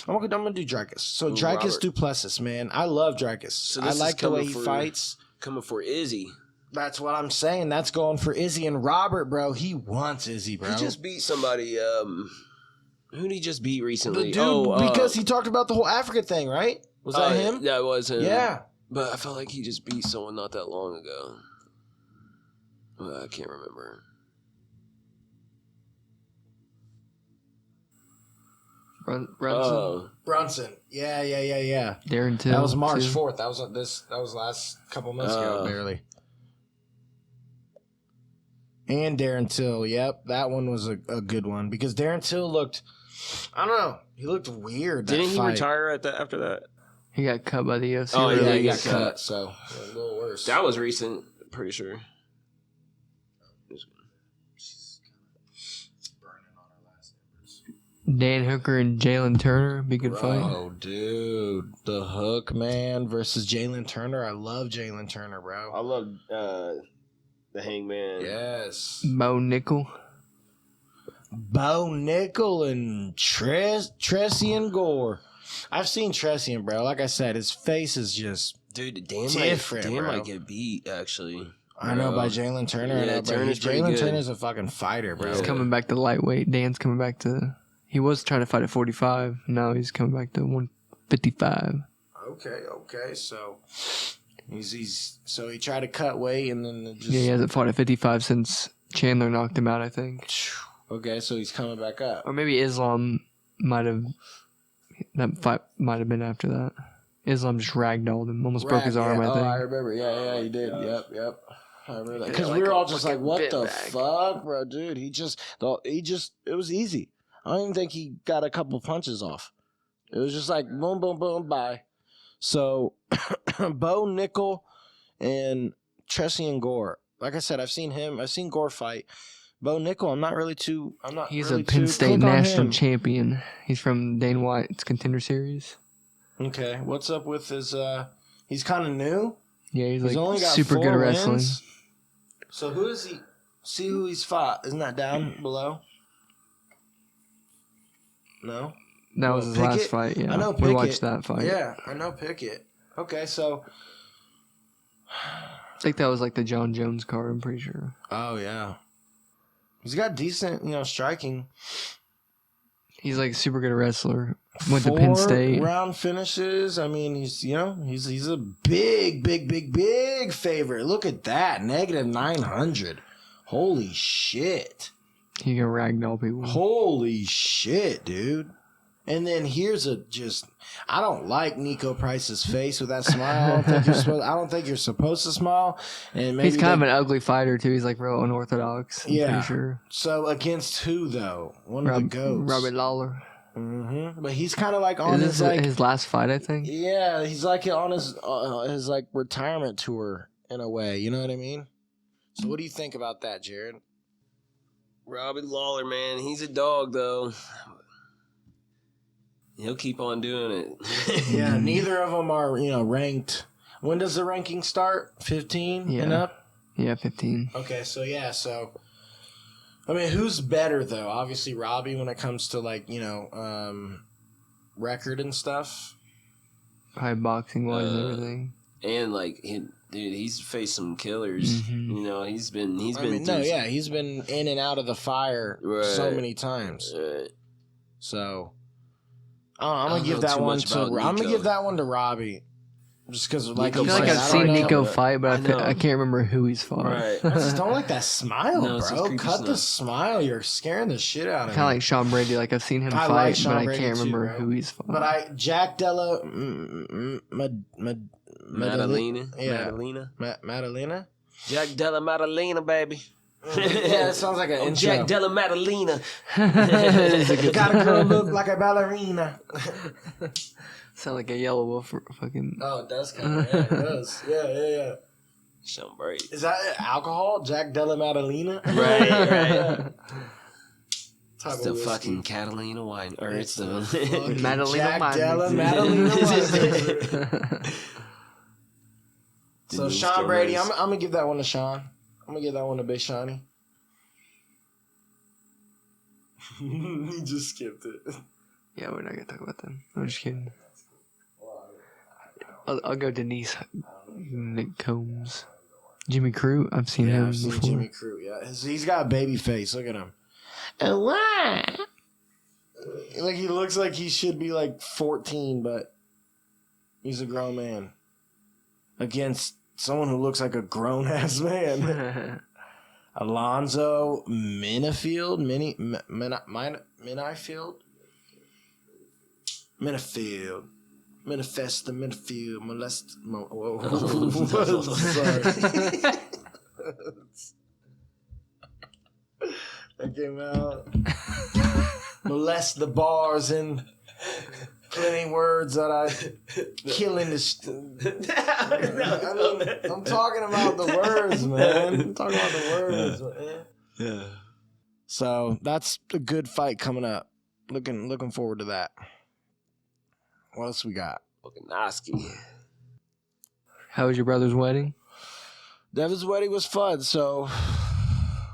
I'm gonna do Dricus. So Dricus Duplessis, man. I love Dricus. So I like the way he fights. Coming for Izzy. That's what I'm saying. That's going for Izzy. And Robert, bro, he wants Izzy, bro. He just beat somebody. Who did he just beat recently? The dude, because he talked about the whole Africa thing, right? Was that him? Yeah, it was him. Yeah. But I felt like he just beat someone not that long ago. I can't remember. Brunson. Yeah. Darren Till. That was March 4th. That was last couple months ago, barely. And Darren Till. Yep, that one was a good one because Darren Till looked, I don't know, he looked weird. Didn't he retire after that? He got cut by the UFC. Oh yeah, he got cut. So a little worse. That was recent, pretty sure. Dan Hooker and Jalen Turner be good fight. Oh, dude, the Hook man versus Jalen Turner. I love Jalen Turner, bro. I love the Hangman. Yes, Bo Nickel and Tressian Gore. I've seen Tressian, bro. Like I said, his face is just different. Dan bro. might get beat actually. I know by Jalen Turner. Yeah, Jalen Turner's a fucking fighter, bro. He's coming back to lightweight. Dan's coming back to. He was trying to fight at 45. Now he's coming back to 155. Okay. So so he tried to cut weight and then just he hasn't fought at 55 since Chandler knocked him out, I think. Okay, so he's coming back up. Or maybe Islam that fight might have been after that. Islam just ragdolled him, almost broke his arm, I think. Oh, I remember. Yeah, he did. Yep. I remember that because we were all just like, "What the fuck, bro, dude?" It was easy. I don't even think he got a couple punches off. It was just like boom, boom, boom, bye. So, Bo Nickel and Tressian Gore. Like I said, I've seen Gore fight. Bo Nickel, I'm not He's really a Penn too State click on national him. champion. He's from Dane White's Contender Series. Okay, what's up with his? He's kind of new. Yeah, he's like only got super 4 good at wins. wrestling. So who is he? See who he's fought? Isn't that down below? No. That was his last fight. Yeah, I know Pickett. We watched that fight. Yeah, I know Pickett. Okay, so I think that was like the John Jones card. I'm pretty sure. oh yeah, he's got decent, striking. He's like a super good wrestler. Went to Penn State. 4 round finishes. I mean, he's a big favorite. Look at that, -900. Holy shit. He can ragdoll people. Holy shit, dude. And then here's I don't like Nico Price's face with that smile. I don't think you're supposed to smile. And maybe he's kind of an ugly fighter too. He's like real unorthodox. I'm pretty sure. So against who though? One of the goats. Robert Lawler. Mm-hmm. But he's kind of like on his last fight, I think. Yeah, he's like on his like retirement tour in a way. You know what I mean? So what do you think about that, Jared? Robbie Lawler, man, he's a dog though. He'll keep on doing it. Yeah, neither of them are ranked. When does the ranking start? 15 and up? Yeah, 15. Okay, so I mean, who's better though? Obviously, Robbie when it comes to like record and stuff. High boxing wise and everything. And like, he's faced some killers. Mm-hmm. He's been. He's been in and out of the fire so many times. So, I'm gonna give that one to Robbie. Just because, like, I feel like I've seen Nico fight, but I can't remember who he's fought. Right. I just don't like that smile, bro. Cut the smile. You're scaring the shit out of me. Kind of like Sean Brady. Like, I've seen him fight, but I can't remember who he's fought. But Jack Della Madalena. Madalena? Jack Della Madalena, baby. Yeah, it sounds like an intro. Jack Della Madalena. Got a girl look like a ballerina. Sound like a yellow wolf fucking... Oh, it does kind of. Yeah, it does. Yeah. Sean Brady. Is that alcohol? Jack Della Madalena? Right. It's the fucking Catalina wine. Or it's the... Madalena Jack Della Madalena wine. So, Sean Brady, I'm going to give that one to Sean. I'm going to give that one to Big Shawny. He just skipped it. Yeah, we're not going to talk about them. I'm just kidding. I'll go Denise Nick Combs. Jimmy Crute, I've seen him I've seen before. Jimmy Crute, yeah. He's got a baby face. Look at him. And what? Like, he looks like he should be like 14, but he's a grown man. Against someone who looks like a grown-ass man. Alonzo Minifield? Minifield. Manifest the Minifield. Molest. Sorry. That came out. Molest the bars and plenty words that I killing this. I'm talking about the words, man. I'm talking about the words, man. Yeah. So that's a good fight coming up. Looking forward to that. What else we got? Volkanovski. How was your brother's wedding? Devin's wedding was fun. So,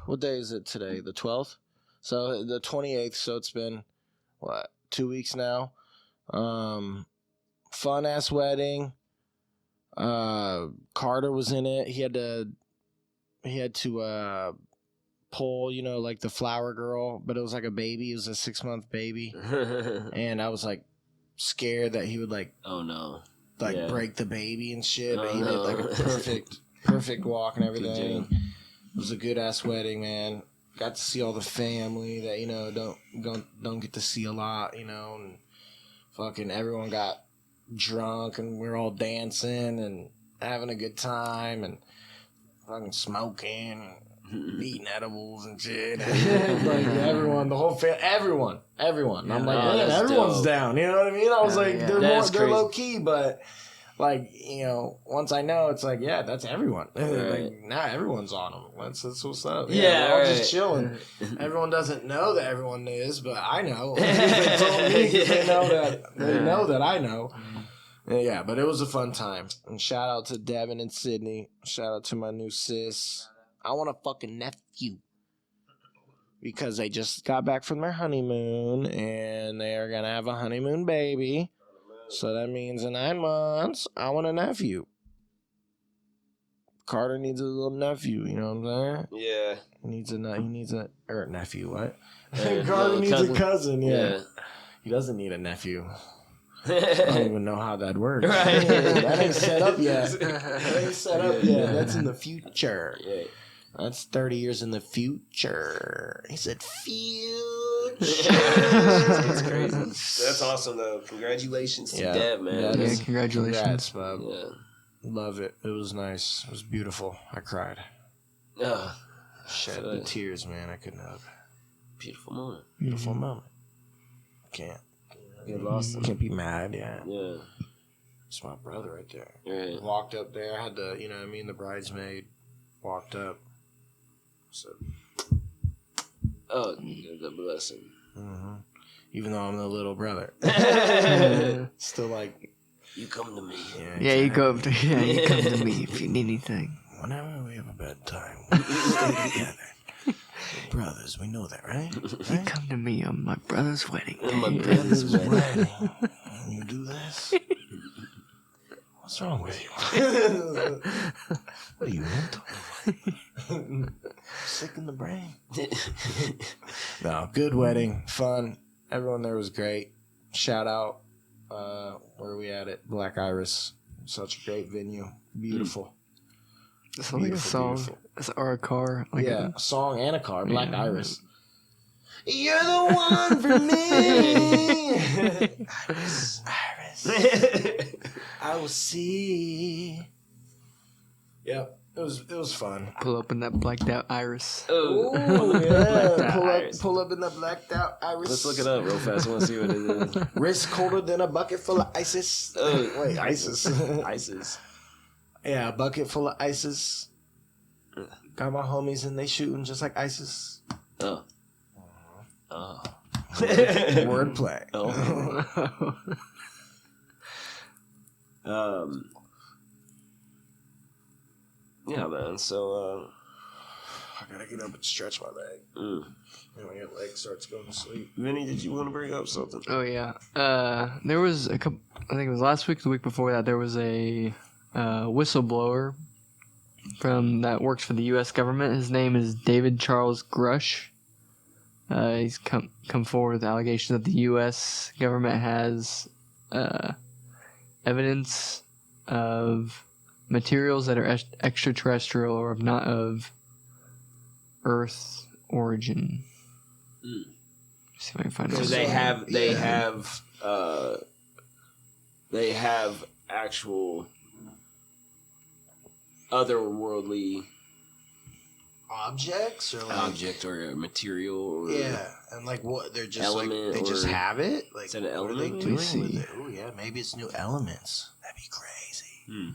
what day is it today? The 12th? So, the 28th. So, it's been, 2 weeks now. Fun ass wedding. Carter was in it. He had to pull, like the flower girl, but it was like a baby. It was a 6-month baby. And I was like, scared that he would oh no, break the baby and shit, but he no. did like a perfect walk and everything. It was a good ass wedding, man. Got to see all the family that don't get to see a lot, and fucking everyone got drunk and we're all dancing and having a good time, and fucking smoking, eating edibles and shit. Like everyone, the whole family, everyone. And I'm like, man, everyone's dope. down. You know what I mean? I was like, they're crazy. low key, but like, you know, once I know, it's like, yeah, that's everyone. Right. Like, now everyone's on them. That's what's up. Yeah, we're all just chilling. Everyone doesn't know that everyone is, but I know. They told me 'cause they know that they know that I know. Yeah, but it was a fun time. And shout out to Devin and Sydney. Shout out to my new sis. I want a fucking nephew. Because they just got back from their honeymoon and they are going to have a honeymoon baby. So that means in 9 months, I want a nephew. Carter needs a little nephew, you know what I'm saying? Yeah. He needs a nephew, what? Little Carter needs a cousin, yeah. Yeah. He doesn't need a nephew. I don't even know how that works. Right. That ain't set up yet. That's in the future. Yeah. That's 30 years in the future. He said future. It's crazy. That's awesome, though. Congratulations to Dev, man. Yeah, congratulations. Congrats, bub. Yeah. Love it. It was nice. It was beautiful. I cried. Shed the tears, man. I couldn't help it. Beautiful moment. Beautiful moment. Can't. Get lost in it. Can't be mad, yeah. Yeah. It's my brother right there. Right. Walked up there. I had the, you know what I mean, the bridesmaid walked up. So. Oh, the blessing. Mm-hmm. Even though I'm the little brother. Still like. You come to me. Yeah, you come to me if you need anything. Whenever we have a bad time, we stay together. We're brothers, we know that, right? You come to me on my brother's wedding. My brother's wedding. You do this? What's wrong with you? What are you mental? Sick in the brain? No, good wedding, fun. Everyone there was great. Shout out. Where are we at it? Black Iris. Such a great venue. Beautiful. It's like a song. It's or a car. Like a song and a car. Black Iris. You're the one for me. Iris. I will see. Yep. It was fun. Pull up in that blacked out Iris. Oh, yeah. Pull up in the blacked out Iris. Let's look it up real fast. I want to see what it is. Wrist colder than a bucket full of ISIS. Wait, ISIS. ISIS. Yeah, a bucket full of ISIS. Got my homies and they shooting just like ISIS. Oh. Oh. Wordplay. Yeah, man. So, I gotta get up and stretch my leg. And when your leg starts going to sleep. Vinny, did you want to bring up something? Oh yeah. There was a couple. I think it was last week, the week before that. There was a whistleblower from that works for the U.S. government. His name is David Charles Grush. He's come forward with allegations that the U.S. government has evidence of materials that are extraterrestrial or not of Earth origin. See if I can find So it. they have actual otherworldly Objects or like, object or a material or and like what they're just element like they just or- have it. Like Is that an what are element? they doing Let me with see. it? Oh yeah, maybe it's new elements. That'd be crazy.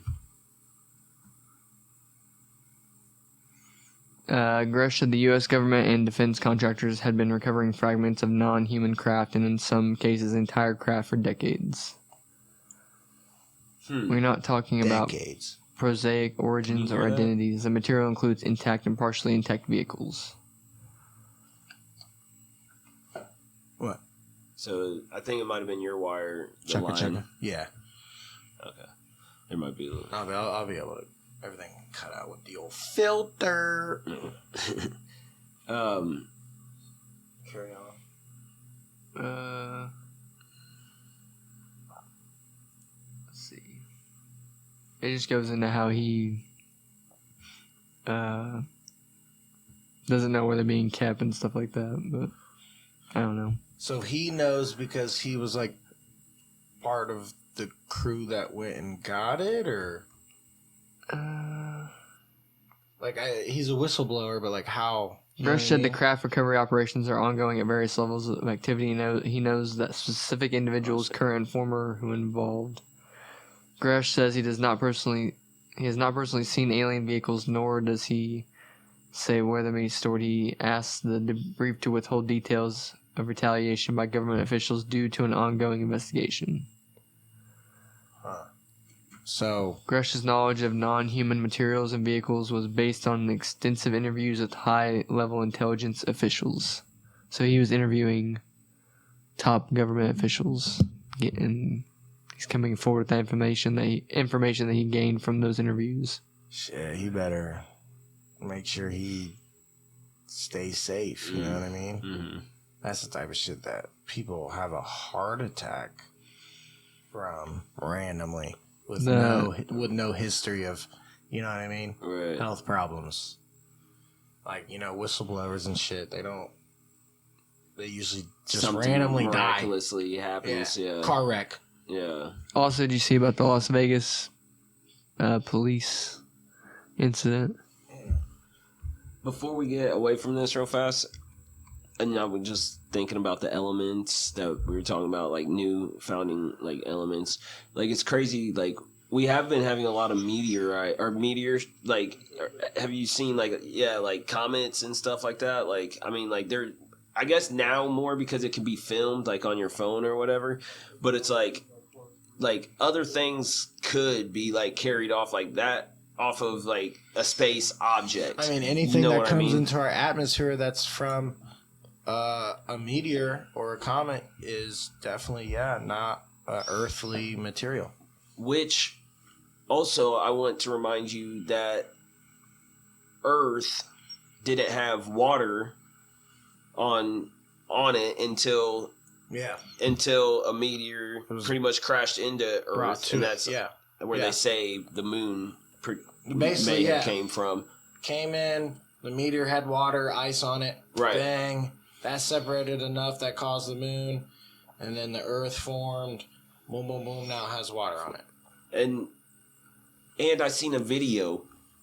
Grush said the U.S. government and defense contractors had been recovering fragments of non-human craft and in some cases entire craft for decades. We're not talking about Decades. prosaic origins You or hear that? identities. The material includes intact and partially intact vehicles. What? So I think it might have been your wire. The Chugga line. chugga. Yeah. Okay. There might be a little. I'll be able to everything cut out with the old filter. Carry on. Let's see. It just goes into how he doesn't know where they're being kept and stuff like that, but I don't know. So he knows because he was like part of the crew that went and got it, or Like, he's a whistleblower, but like how? Grush said the craft recovery operations are ongoing at various levels of activity. He knows that specific individuals, current and former, who involved. Grush says he has not personally seen alien vehicles, nor does he say where they may be stored. He asks the debrief to withhold details of retaliation by government officials due to an ongoing investigation. So Grush's knowledge of non-human materials and vehicles was based on extensive interviews with high-level intelligence officials. So he was interviewing top government officials, and he's coming forward with that information that he gained from those interviews. shit, he better make sure he stays safe. You know what I mean? Mm-hmm. That's the type of shit that people have a heart attack from randomly. With no history of, you know what I mean, right. health problems, like whistleblowers and shit. They usually just Something randomly miraculously happens. Yeah. Car wreck. Yeah. Also, did you see about the Las Vegas police incident? Before we get away from this real fast, and I was just thinking about the elements that we were talking about, like new founding like elements. Like it's crazy. Like we have been having a lot of meteors. Like, have you seen like comets and stuff like that? Like, I mean, like they're, I guess now more because it can be filmed like on your phone or whatever. But it's like other things could be like carried off like that. Off of like a space object. I mean, anything that comes into our atmosphere that's from a meteor or a comet is definitely not earthly material. Which also, I want to remind you that Earth didn't have water on it until a meteor pretty much crashed into Earth, and that's where they say the moon basically came from. Came in, the meteor had water, ice on it, right? Bang, that separated enough that caused the moon, and then the Earth formed. Boom, boom, boom. Now it has water on it. And I seen a video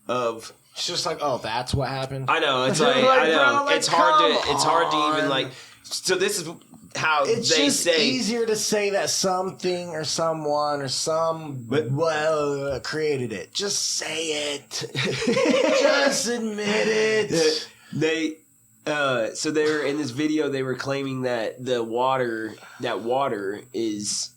of. It's just like, oh, that's what happened. I know. It's like, I know. It's hard to even like. So this is how it's they just say. Easier to say that something or someone or created it. Just say it. Just admit it. So they were in this video. They were claiming that water is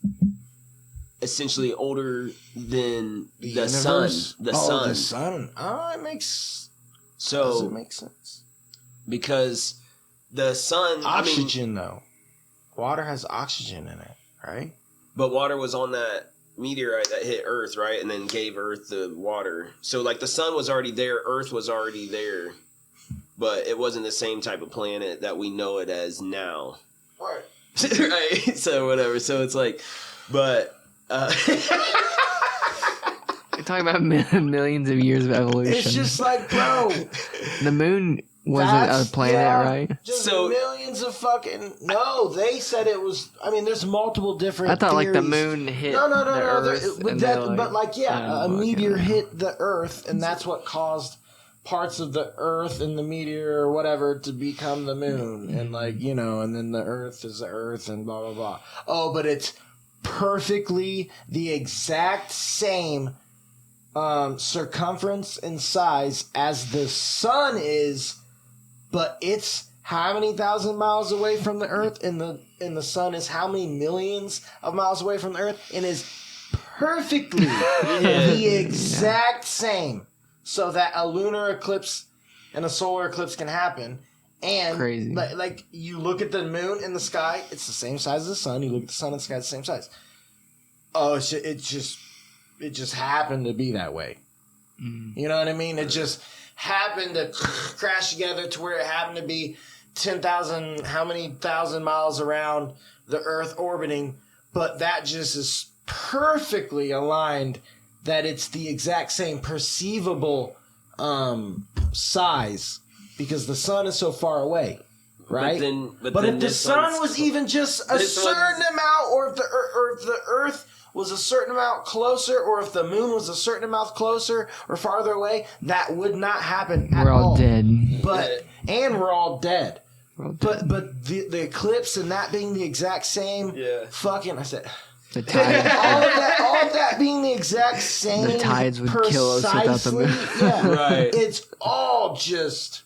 essentially older than the sun. The sun. Oh, it makes. So does it make sense? Because the sun, oxygen though. Water has oxygen in it, right? But water was on that meteorite that hit Earth, right? And then gave Earth the water. So like the sun was already there, Earth was already there. But it wasn't the same type of planet that we know it as now. Right. Right? So whatever. So it's like, but... You're talking about millions of years of evolution. It's just like, bro... The moon wasn't a planet, right? Just millions of fucking... No, they said it was... I mean, there's multiple different I thought theories. Like the moon hit the Earth. A meteor hit the Earth, and that's what caused parts of the Earth and the meteor or whatever to become the moon. And and then the Earth is the Earth and blah, blah, blah. Oh, but it's perfectly the exact same circumference and size as the sun is, but it's how many thousand miles away from the Earth, and the sun is how many millions of miles away from the Earth, and is perfectly the exact same, so that a lunar eclipse and a solar eclipse can happen. And crazy. Like you look at the moon in the sky, it's the same size as the sun. You look at the sun in the sky, it's the same size. Oh, it just happened to be that way. You know what I mean? It just happened to crash together to where it happened to be 10,000, how many thousand miles around the Earth orbiting, but that just is perfectly aligned that it's the exact same perceivable size because the sun is so far away, right? But if the sun was even just a certain amount, or if the Earth was a certain amount closer, or if the moon was a certain amount closer or farther away, that would not happen at We're all all. dead. And we're all dead. We're all dead. But the eclipse and that being the exact same. Yeah. Fucking, I said. The tides. all of that being the exact same. The tides would kill us without the moon. Yeah. Right. It's all just.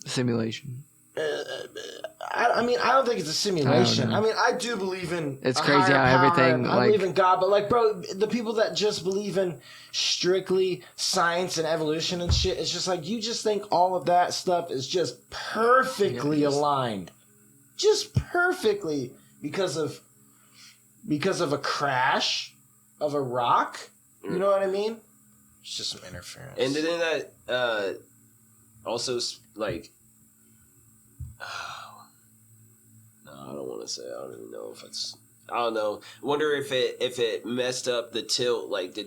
Simulation. I mean, I don't think it's a simulation. I mean, I do believe in. It's a crazy higher how power, everything, and I believe in God, but like, bro, the people that just believe in strictly science and evolution and shit, it's just like you just think all of that stuff is just perfectly aligned, just perfectly because of a crash of a rock. You know what I mean? It's just some interference. And then that also like. No, I don't want to say. I don't even know if it's. I don't know. Wonder if it messed up the tilt. Like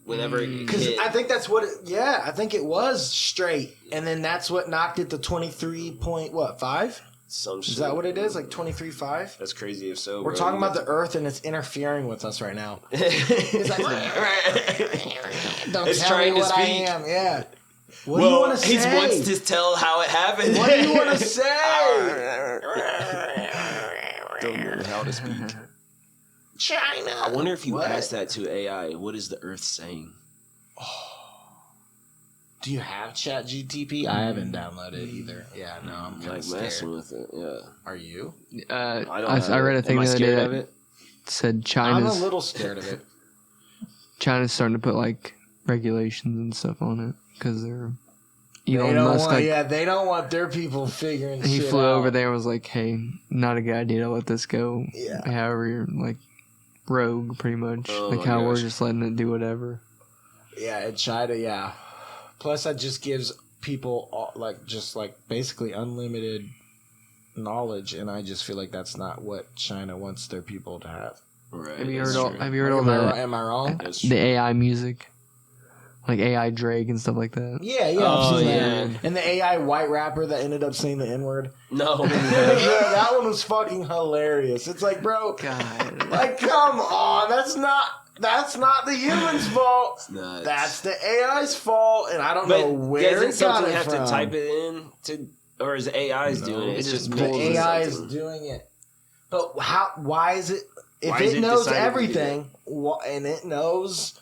whenever it because hit. I think that's what. I think it was straight, and then that's what knocked it to 23.5. Some shit. Is that what it is? Like 23.5? That's crazy. If so, We're talking about the Earth, and it's interfering with us right now. it's like, Don't it's tell trying me to what speak. I am. Yeah. What do you want to say? He wants to tell how it happened. What do you want to say? Don't know how to speak. China. I wonder if you ask that to AI. What is the Earth saying? Do you have ChatGTP? I haven't downloaded either. Yeah, no, I'm kind Like of scared. messing with it. Yeah. Are you? I read a thing Am I the other day scared that of it? said I'm a China's little scared of it. starting to put like regulations and stuff on it because they're They Elon don't Musk. want, they don't want their people figuring He shit flew out. over there and was like, "Hey, not a good idea to let this go." Yeah. However, you're like rogue, pretty much. Oh like my how we're gosh. just letting it do whatever. Yeah, in China, yeah. Plus, that just gives people basically unlimited knowledge, and I just feel like that's not what China wants their people to have. Right. Have you that's heard all? true. Have you heard all Am I wrong? That's the true. AI music, like AI Drake and stuff like that? Yeah, yeah. Oh, I've seen yeah. that. And the AI white rapper that ended up saying the N-word. No. Yeah, that one was fucking hilarious. It's like, bro, God. like, come on, that's not the human's fault. It's nuts. That's the AI's fault, and I don't But know where doesn't it got something it have from. to type it in to, or is AI's doing it? It's just The pulls AI is something. doing it. But how? Why is it? If Why is it it knows deciding to do everything, and it knows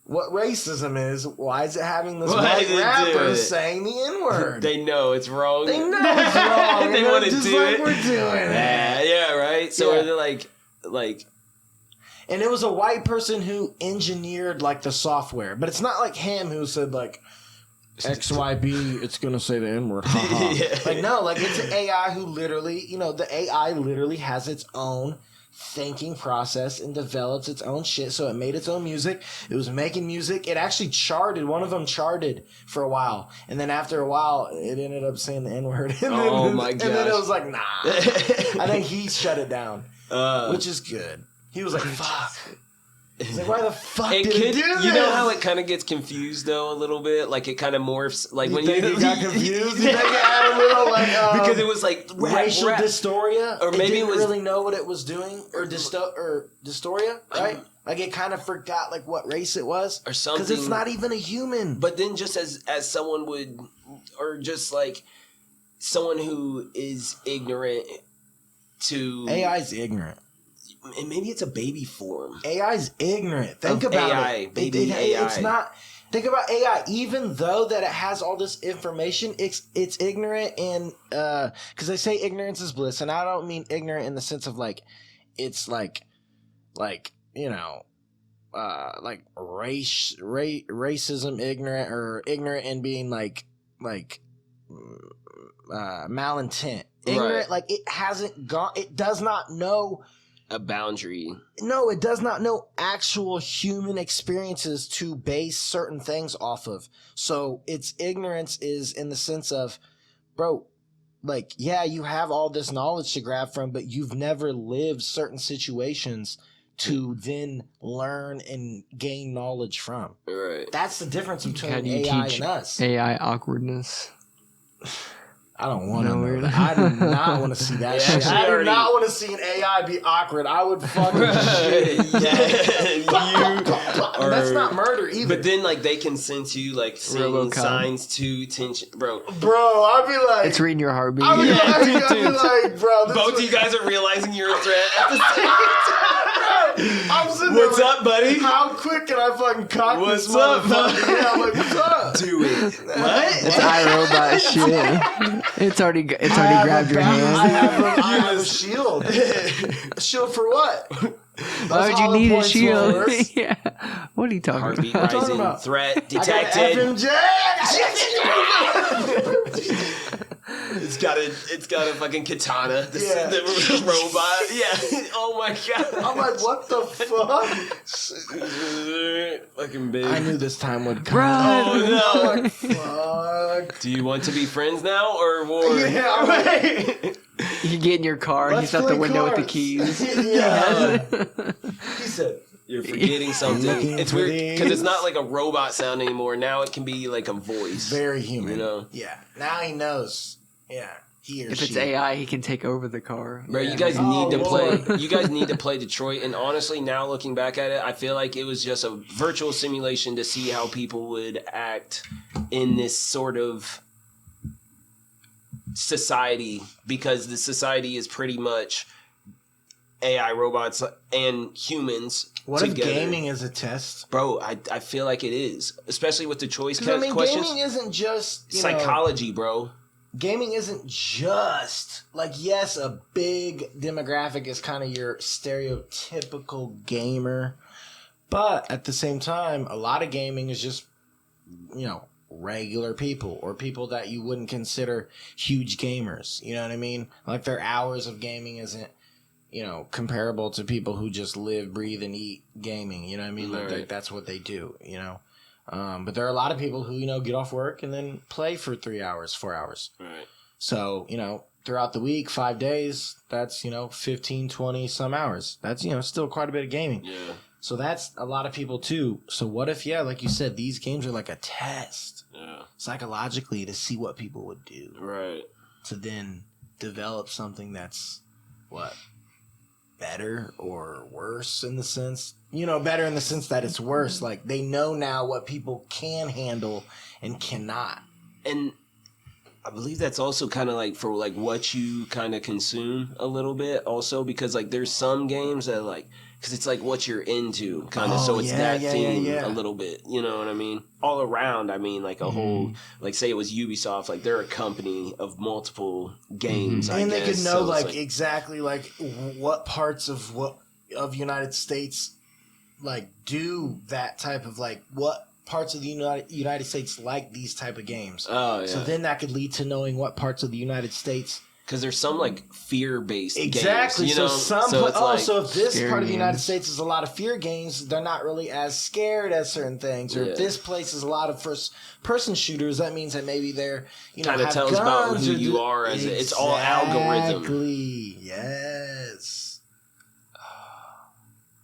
what racism is, why is it having this Why white is it rapper doing it? saying the N-word? They know it's wrong. They know it's wrong. They and want to they're just do like, it. We're doing it. Yeah, right. So Yeah. are they like? And it was a white person who engineered like the software, but it's not like him who said like XYB. It's gonna say the N-word. Yeah. Like no, like it's an AI who literally, the AI literally has its own thinking process and develops its own shit. So it made its own music. It was making music. It actually charted. One of them charted for a while, and then after a while, it ended up saying the N-word. Oh my And then it gosh. was like, nah. I think he shut it down, which is good. He was like, fuck. He's like, why the fuck It did could, it do this? you know how it kind of gets confused though a little bit, like it kind of morphs, like You when think you he got confused? You think it had a little like because it was like racial rap. dystoria, Or maybe it didn't it was- really know what it was doing, or dystoria, right? Like it kind of forgot like what race it was, Or something. because it's not even a human. But then just as someone would, or just like someone who is ignorant to AI's ignorant. and maybe it's a baby form. AI's ignorant. Think Of about AI, it. baby It's AI. not. Think about AI. Even though that it has all this information, it's ignorant, and because they say ignorance is bliss, and I don't mean ignorant in the sense of like it's like like racism ignorant, or ignorant in being like malintent. Ignorant, Right. like it hasn't gone. It does not know. A boundary. No, it does not know actual human experiences to base certain things off of. So its ignorance is in the sense of, bro, like, yeah, you have all this knowledge to grab from, but you've never lived certain situations to then learn and gain knowledge from. Right. That's the difference How between do you AI teach and us. AI awkwardness? I don't want to No, know we're that. not. I do not want to see that Yeah, shit. actually, I do already- not want to see an AI be awkward. I would fucking shit. And that's not murder either. But then, like, they can sense you, like, seeing RoboCop. signs to tension. Bro, bro, I'd be like, It's reading your heartbeat. I'd be Yeah, like, dude, I'd be dude. like, bro, this both of is you guys are realizing you're a threat at the same I'm sitting What's there like, up, buddy? how quick can I fucking cock What's this up, motherfucker? Yeah, I'm like, what's up? Do it. It's iRobot shit. It's already grabbed your I hand. have a shield. A shield for what? Why would you need a shield? Yeah. What are you talking Heartbeat about? talking rising, about? threat I got detected. an FMJ. It's got a fucking katana. The, Yeah. the robot. Yeah. Oh my god. I'm like, what the fuck? Fucking big. I knew this time would come. Run! Oh no. I'm like, fuck. Do you want to be friends now or war? Yeah, right. You get in your car and Let's he's out the play window with the cards. keys. Yeah. He said, You're forgetting something. Looking It's for weird these. because it's not like a robot sound anymore. Now it can be like a voice. very human. You know? Yeah. Now he knows. Yeah. He or If she. it's AI, he can take over the car. Bro, Yeah. you guys Oh, need to Lord. play. You guys need to play Detroit. And honestly, now looking back at it, I feel like it was just a virtual simulation to see how people would act in this sort of society, because the society is pretty much AI, robots, and humans What together. if gaming is a test? Bro, I feel like it is, especially with the choice Because I mean, questions. gaming isn't just Psychology, bro. Gaming isn't just like, yes, a big demographic is kind of your stereotypical gamer, but at the same time, a lot of gaming is just, regular people or people that you wouldn't consider huge gamers. You know what I mean? Like their hours of gaming isn't, comparable to people who just live, breathe, and eat gaming. You know what I mean? Like Right. that's what they do. But there are a lot of people who get off work and then play for 3 hours, 4 hours. Right. So, throughout the week, 5 days, that's, 15, 20 some hours. That's, still quite a bit of gaming. Yeah. So that's a lot of people too. So what if, like you said, these games are like a test Yeah. psychologically to see what people would do, Right. to then develop something that's better or worse in the sense, better in the sense that it's worse. Like they know now what people can handle and cannot. And I believe that's also kind of like for like what you kind of consume a little bit also, because like there's some games that like, because it's like what you're into kind of, so it's that theme a little bit, you know what I mean? All around, I mean, like a whole, like say it was Ubisoft, like they're a company of multiple games, I And they guess. could know So it's like exactly like what parts of United States like do that type of like what parts of the United States like these type of games. Oh yeah. So then that could lead to knowing what parts of the United States. Because there's some like fear-based Exactly. games, you know? So it's like, so if this scary part of the United games. States is a lot of fear games, they're not really as scared as certain things. Or Yeah. if this place is a lot of first-person shooters, that means that maybe they're kind of have tells about guns who or you are as it's all algorithm. Exactly. Yes.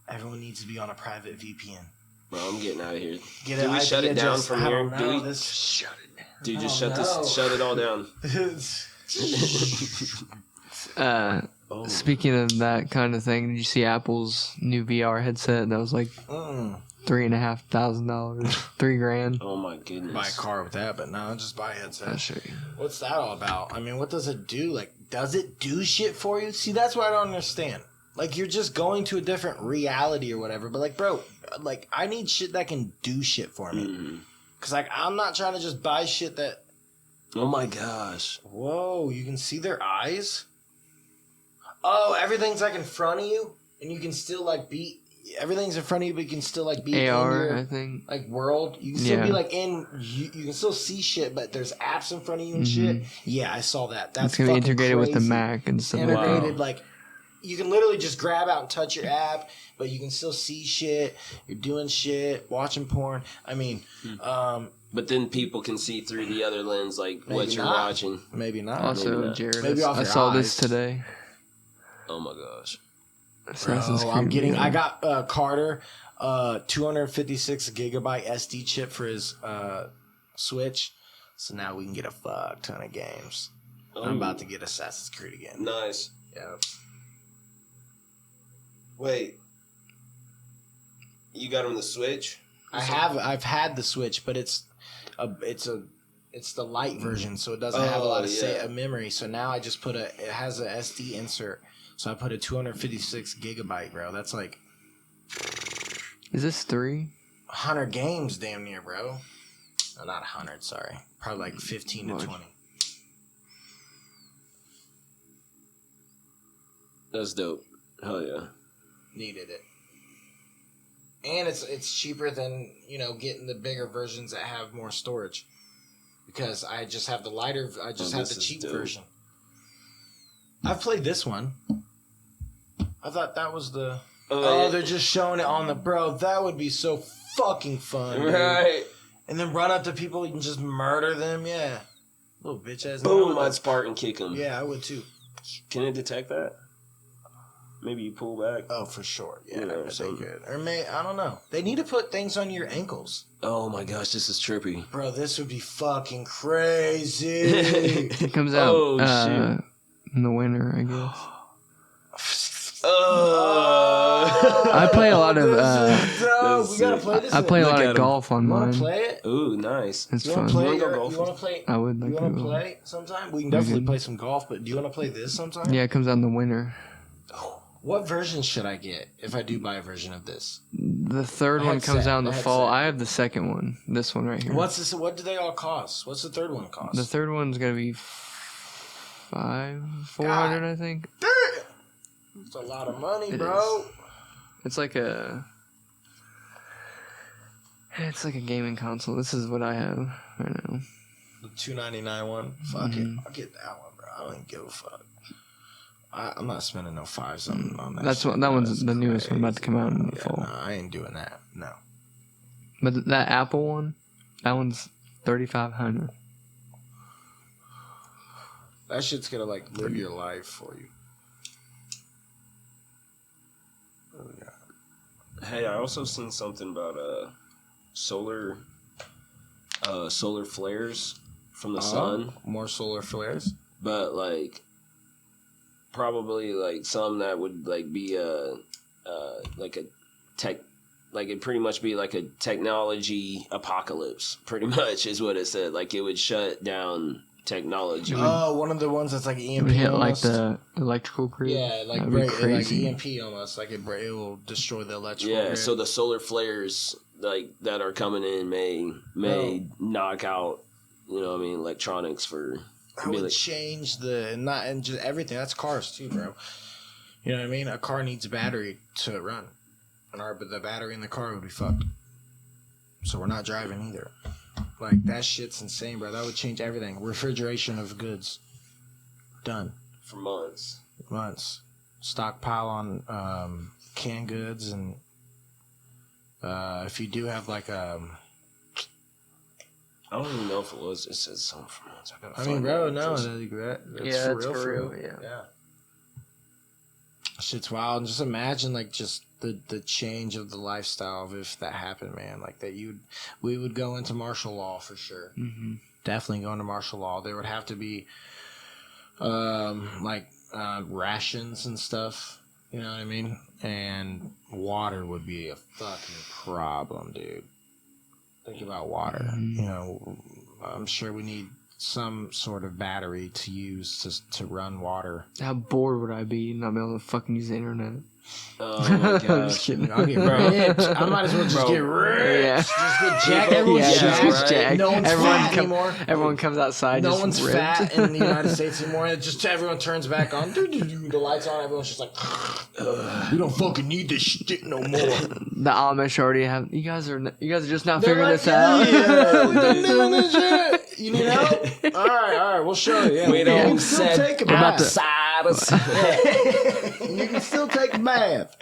Everyone needs to be on a private VPN. Bro, I'm getting out of here. Get Do an we IP shut it down address. from I here? don't Do know. we This- shut it down? Dude, I just don't know. shut it all down. Speaking of that kind of thing, did you see Apple's new VR headset that was like $3,500, $3,000? Oh my goodness. Buy a car with that, but no, just buy a headset. I'll show you. What's that all about? I mean, what does it do? Like, does it do shit for you? See, that's what I don't understand. Like, you're just going to a different reality or whatever. But, like, bro, like, I need shit that can do shit for me. Mhm. Because, like, I'm not trying to just buy shit that... Oh my gosh. Whoa, you can see their eyes? Oh, everything's, like, in front of you? And you can still, like, be... Everything's in front of you, but you can still, like, be AR, in I your, think. like, world. You can still be, Yeah. like, in... You can still see shit, but there's apps in front of you and shit. Yeah, I saw that. That's It's going to be fucking integrated with the crazy. Mac and stuff like Integrated, that. like, you can literally just grab out and touch your app, but you can still see shit. You're doing shit, watching porn. I mean, But then people can see through the other lens, like what Maybe you're not. watching. maybe not. Also, not. Jared, Maybe off I your saw this eyes. today. Oh my gosh. Assassin's Bro, I'm Creed getting. VR. I got Carter 256 gigabyte SD chip for his Switch, so now we can get a fuck ton of games. I'm about to get Assassin's Creed again. Nice. Yeah. Wait. You got him the Switch? I've had the Switch, but it's the light version, so it doesn't have a lot of memory. So now I just it has a SD insert. So I put a 256 gigabyte, bro. That's like, is this 3? 100 games damn near, bro. No, not 100, sorry. Probably like 15 to 20. That's dope. Hell yeah. Needed it. And it's cheaper than, getting the bigger versions that have more storage. Because I just have the have the cheap version. I've played this one. I thought that was the... they're just showing it on the... Bro, that would be so fucking fun. Right. Dude. And then run up to people and just murder them. Yeah. Little bitch ass. Boom, I'd Spartan kick him. Yeah, I would too. Can it detect that? Maybe you pull back. Oh, for sure. Yeah, so they could. Or I don't know. They need to put things on your ankles. Oh my gosh, this is trippy. Bro, this would be fucking crazy. It comes out in the winter, I guess. I play a lot of. We gotta play this. I play a lot of golf on mine. You wanna play it? Ooh, nice. It's you fun. Wanna you wanna play? I would like you wanna play sometime? We can definitely play some golf, but do you wanna play this sometime? Yeah, it comes out in the winter. What version should I get if I do buy a version of this? The third one comes out in the fall. I have the second one. This one right here. What's this? What do they all cost? What's the third one cost? The third one's gonna be $400, I think. It's a lot of money, bro. It's like a gaming console. This is what I have right now. The $299 one. Fuck it, I'll get that one, bro. I don't even give a fuck. I'm not spending no $5 on that. That one's the newest one about to come out in the fall. No, I ain't doing that. No. But that Apple one, that one's $3,500. That shit's gonna live your life for you. Oh, yeah. Hey, I also seen something about solar flares from the sun. More solar flares, but probably some that would be a tech, it'd pretty much be like a technology apocalypse. Pretty much is what it said. It would shut down technology. Oh, one of the ones that's like EMP. It would hit almost. the electrical grid. Yeah, like EMP almost. It will destroy the electrical grid. So the solar flares that are coming in may knock out, electronics for. I would change and just everything. That's cars too, bro. You know what I mean? A car needs a battery to run, but the battery in the car would be fucked. So we're not driving either. That shit's insane, bro. That would change everything. Refrigeration of goods, done for months. Stockpile on canned goods, and if you do have I don't even know if it was. It says something for months. That's for real. Yeah. Shit's wild. And just imagine, just the change of the lifestyle if that happened, man. We would go into martial law for sure. Mm-hmm. Definitely go into martial law. There would have to be, rations and stuff. You know what I mean? And water would be a fucking problem, dude. Think about water. I'm sure we need some sort of battery to use to run water. How bored would I be not being able to fucking use the internet? Oh my gosh. I'm just kidding. I'll get ripped. I might as well just get ripped. Yeah. Just get jacked. Everyone's jacked. No one's fat anymore. Everyone comes outside. No just one's ripped. fat in the United States anymore. It just everyone turns back on. The lights on. Everyone's just like, we don't fucking need this shit no more. The Amish already have. You guys are just not figuring this out. Yeah, we've been doing this shit. You need help? All right. We'll show you. Yeah, we don't still take a bath. You can still take a bath.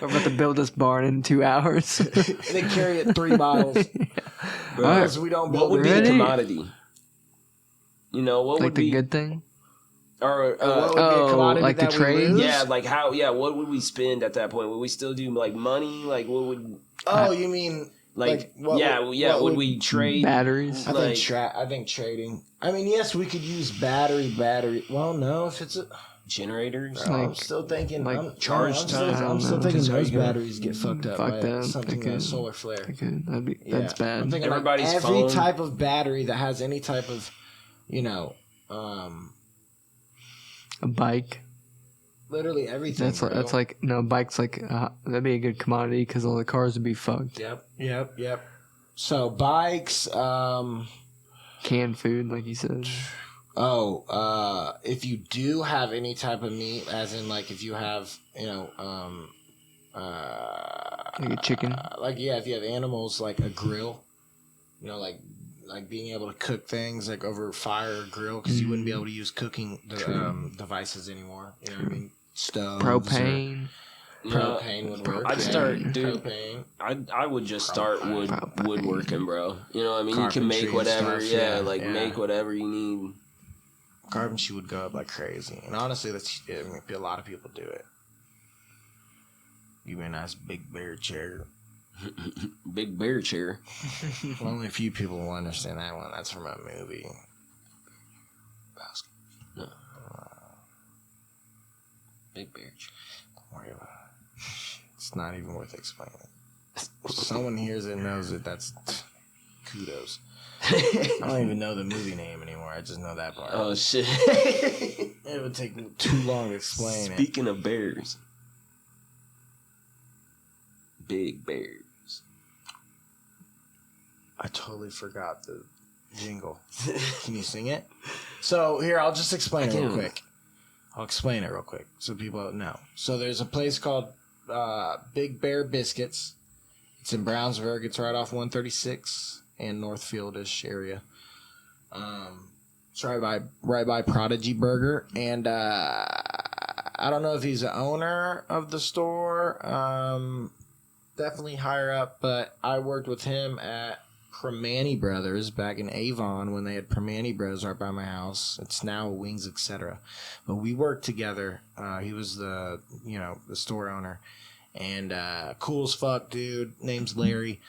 We're about to build this barn in 2 hours. They carry it 3 miles. Because we don't build. What would be Ready? the commodity? What would be the good thing? Or what would be a commodity the that we trade? lose? Yeah, what would we spend at that point? Would we still do money? What would? Oh, you mean Like, what would we trade batteries? I think trading. I mean, yes, we could use battery. Well, no, if it's a generators? bro, I'm Like- still thinking. like I'm charge time? I'm still No. thinking That's how those you go. batteries get fucked up Fucked by up. something They like a could- solar flare. That's bad. I'm thinking Everybody's like every phone. type of battery that has any type of, A bike. literally everything. That's like no bikes. Like that'd be a good commodity because all the cars would be fucked. Yep. So bikes. Canned food, like you said. If you do have any type of meat, as in like if you have, Like a chicken. if you have animals, like a grill, like being able to cook things like over fire or grill, because you wouldn't be able to use cooking devices anymore. You know what I mean? Stoves. Propane. Propane would work. I'd start, dude. Propane. I would just start Propane. woodworking, bro. You know what I mean? You can Carpentry make and whatever, stuff, make whatever you need. Carpentry would go up like crazy, and honestly, a lot of people do it. Give me a nice big bear chair. Big bear chair. Only a few people will understand that one. That's from a movie. No. Big bear chair. Don't worry about it. It's not even worth explaining. If someone hears it and knows it, that's kudos. I don't even know the movie name anymore. I just know that part. Oh shit. It would take too long to explain it. Speaking of bears. Big bears. I totally forgot the jingle. Can you sing it? So here, I'll just explain it real quick. I'll explain it real quick so people know. So there's a place called Big Bear Biscuits. It's in Brownsburg. It's right off 136 and Northfield-ish area. It's right by Prodigy Burger. And I don't know if he's the owner of the store. Definitely higher up, but I worked with him at Primanti Brothers back in Avon when they had Primanti Brothers right by my house. It's now Wings, etc. But we worked together. He was the store owner, and cool as fuck dude. Name's Larry.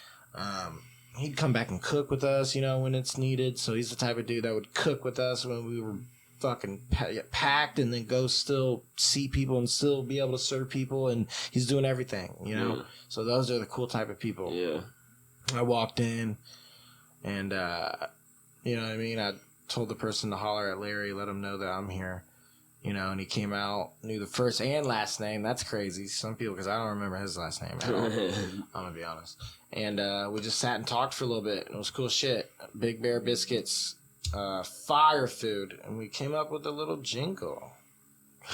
He'd come back and cook with us, when it's needed. So he's the type of dude that would cook with us when we were fucking packed, and then go still see people and still be able to serve people, and he's doing everything, Yeah. So those are the cool type of people. Yeah. I walked in, and you know what I mean, I told the person to holler at Larry, let him know that I'm here, and he came out, knew the first and last name. That's crazy. Some people, because I don't remember his last name at all. I'm gonna be honest. And we just sat and talked for a little bit, and it was cool shit. Big Bear Biscuits, fire food, and we came up with a little jingle.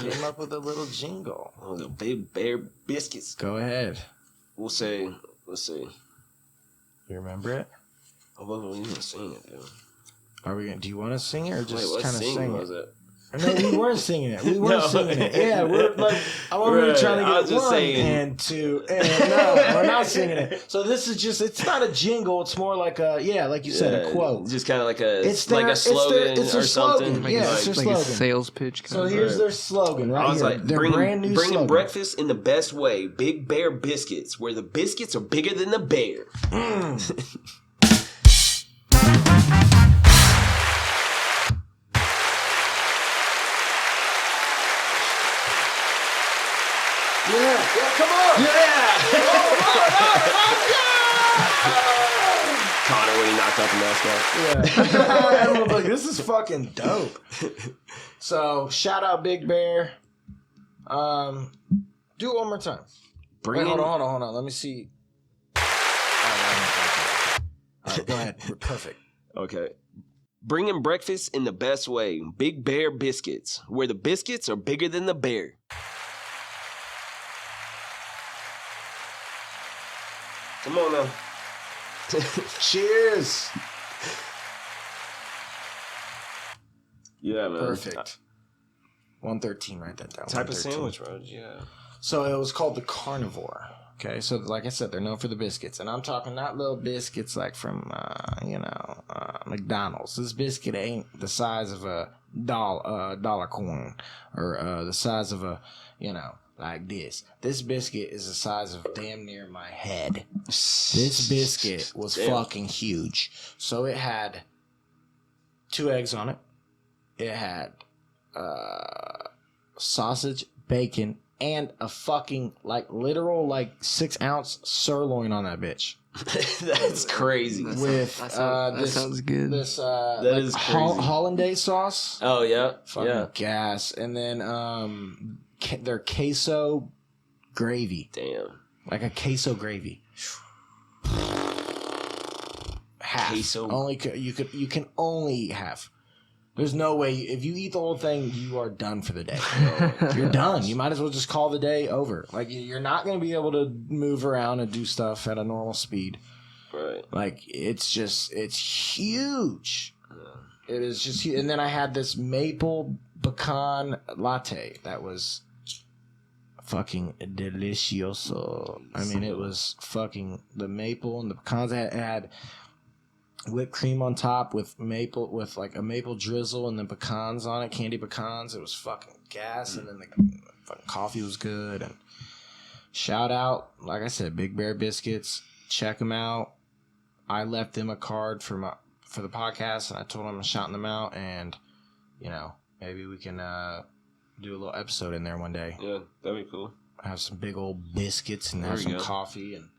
Oh, the Big Bear Biscuits. Go ahead. Let's see. You remember it? Oh, what were you gonna sing it, dude? Are we? Do you want to sing it or just Wait, kind what of sing sing was it? it? No, we weren't singing it. No. Yeah, we're like, I want to Right. trying to I get was just one saying. and two. And no, we're not singing it. So this is just, it's not a jingle. It's more like like you said, a quote. Just kind of like a It's like their- a slogan it's their or something. slogan. Yeah, it's Like their a slogan. sales pitch. So Kind here's their slogan right I was here. like, Their brand new bringing slogan. breakfast in the best way. Big Bear Biscuits, where the biscuits are bigger than the bear. Yeah, come on. Yeah! Oh, Connor when he knocked out the mascot. yeah. Everyone's like, this is fucking dope. So shout out Big Bear. Do it one more time. Wait, hold on. Let me see. All right, go ahead. We're perfect. Okay. Bringing breakfast in the best way. Big Bear Biscuits, where the biscuits are bigger than the bear. Come on now. Cheers. Yeah, man. Perfect. 113, write that down. Type of 113. sandwich, bro. Yeah. So it was called the Carnivore. Okay, so like I said, they're known for the biscuits, and I'm talking not little biscuits like from McDonald's. This biscuit ain't the size of a dollar coin, or the size of a like this. This biscuit is the size of damn near my head. This biscuit was fucking huge. So it had 2 eggs on it. It had sausage, bacon, and a fucking literal 6-ounce sirloin on that bitch. That's crazy. That sounds good. This That is crazy. hollandaise sauce. Oh yeah, Fucking gas, and then their queso gravy, Damn. like a queso gravy. Half. Queso. You can only eat half. There's no way if you eat the whole thing, you are done for the day. You're done. You might as well just call the day over. Like you're not going to be able to move around and do stuff at a normal speed. Right. Like it's huge. It is just huge. And then I had this maple pecan latte that was fucking delicioso. I mean, it was fucking the maple and the pecans. It had whipped cream on top with a maple drizzle and then pecans on it, candy pecans. It was fucking gas. And then the fucking coffee was good. And shout out, like I said, Big Bear Biscuits. Check them out. I left them a card for the podcast, and I told them I'm shouting them out, and maybe we can do a little episode in there one day. Yeah, that'd be cool. Have some big old biscuits and have some coffee and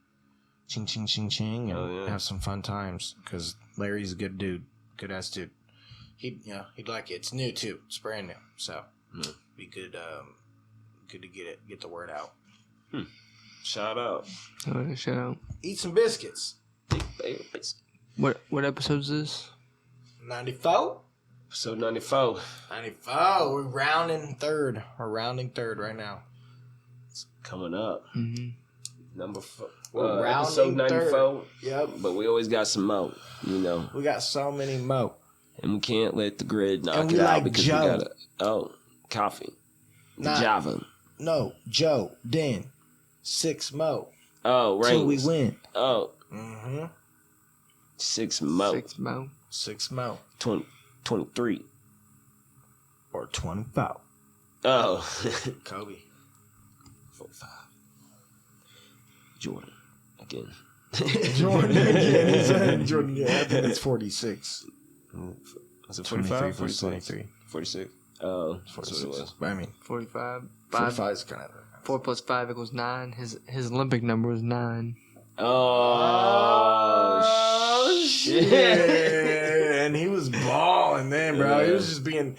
ching ching ching ching and have some fun times. Because Larry's a good dude, good ass dude. He'd like it. It's new too. It's brand new, so be good. Good to get the word out. Shout out. Shout out. Eat some biscuits. What episode is this? 94. Episode 94. 94. We're rounding third. We're rounding third right now. It's coming up. Mm-hmm. Number 4. We're rounding episode 94. Third. Yep. But we always got some more, We got so many more. And we can't let the grid knock And it we out like because Joe. we got coffee. Nah. Java. No, Joe, Den, 6 mo. Oh, right. Till we win. Oh. Mm-hmm. 6 mo. 6 mo. 6 mo. 23. Or 25. Oh. Kobe. 45. Jordan. Again. Jordan again. Jordan again. I think it's 46. Was it 45? 23. 46. Oh, that's 46. what it was. I mean, 45. 45 is kind of... 4 plus 5 equals 9. His Olympic number was 9. Oh, shit. And he was balling then, bro. He was just being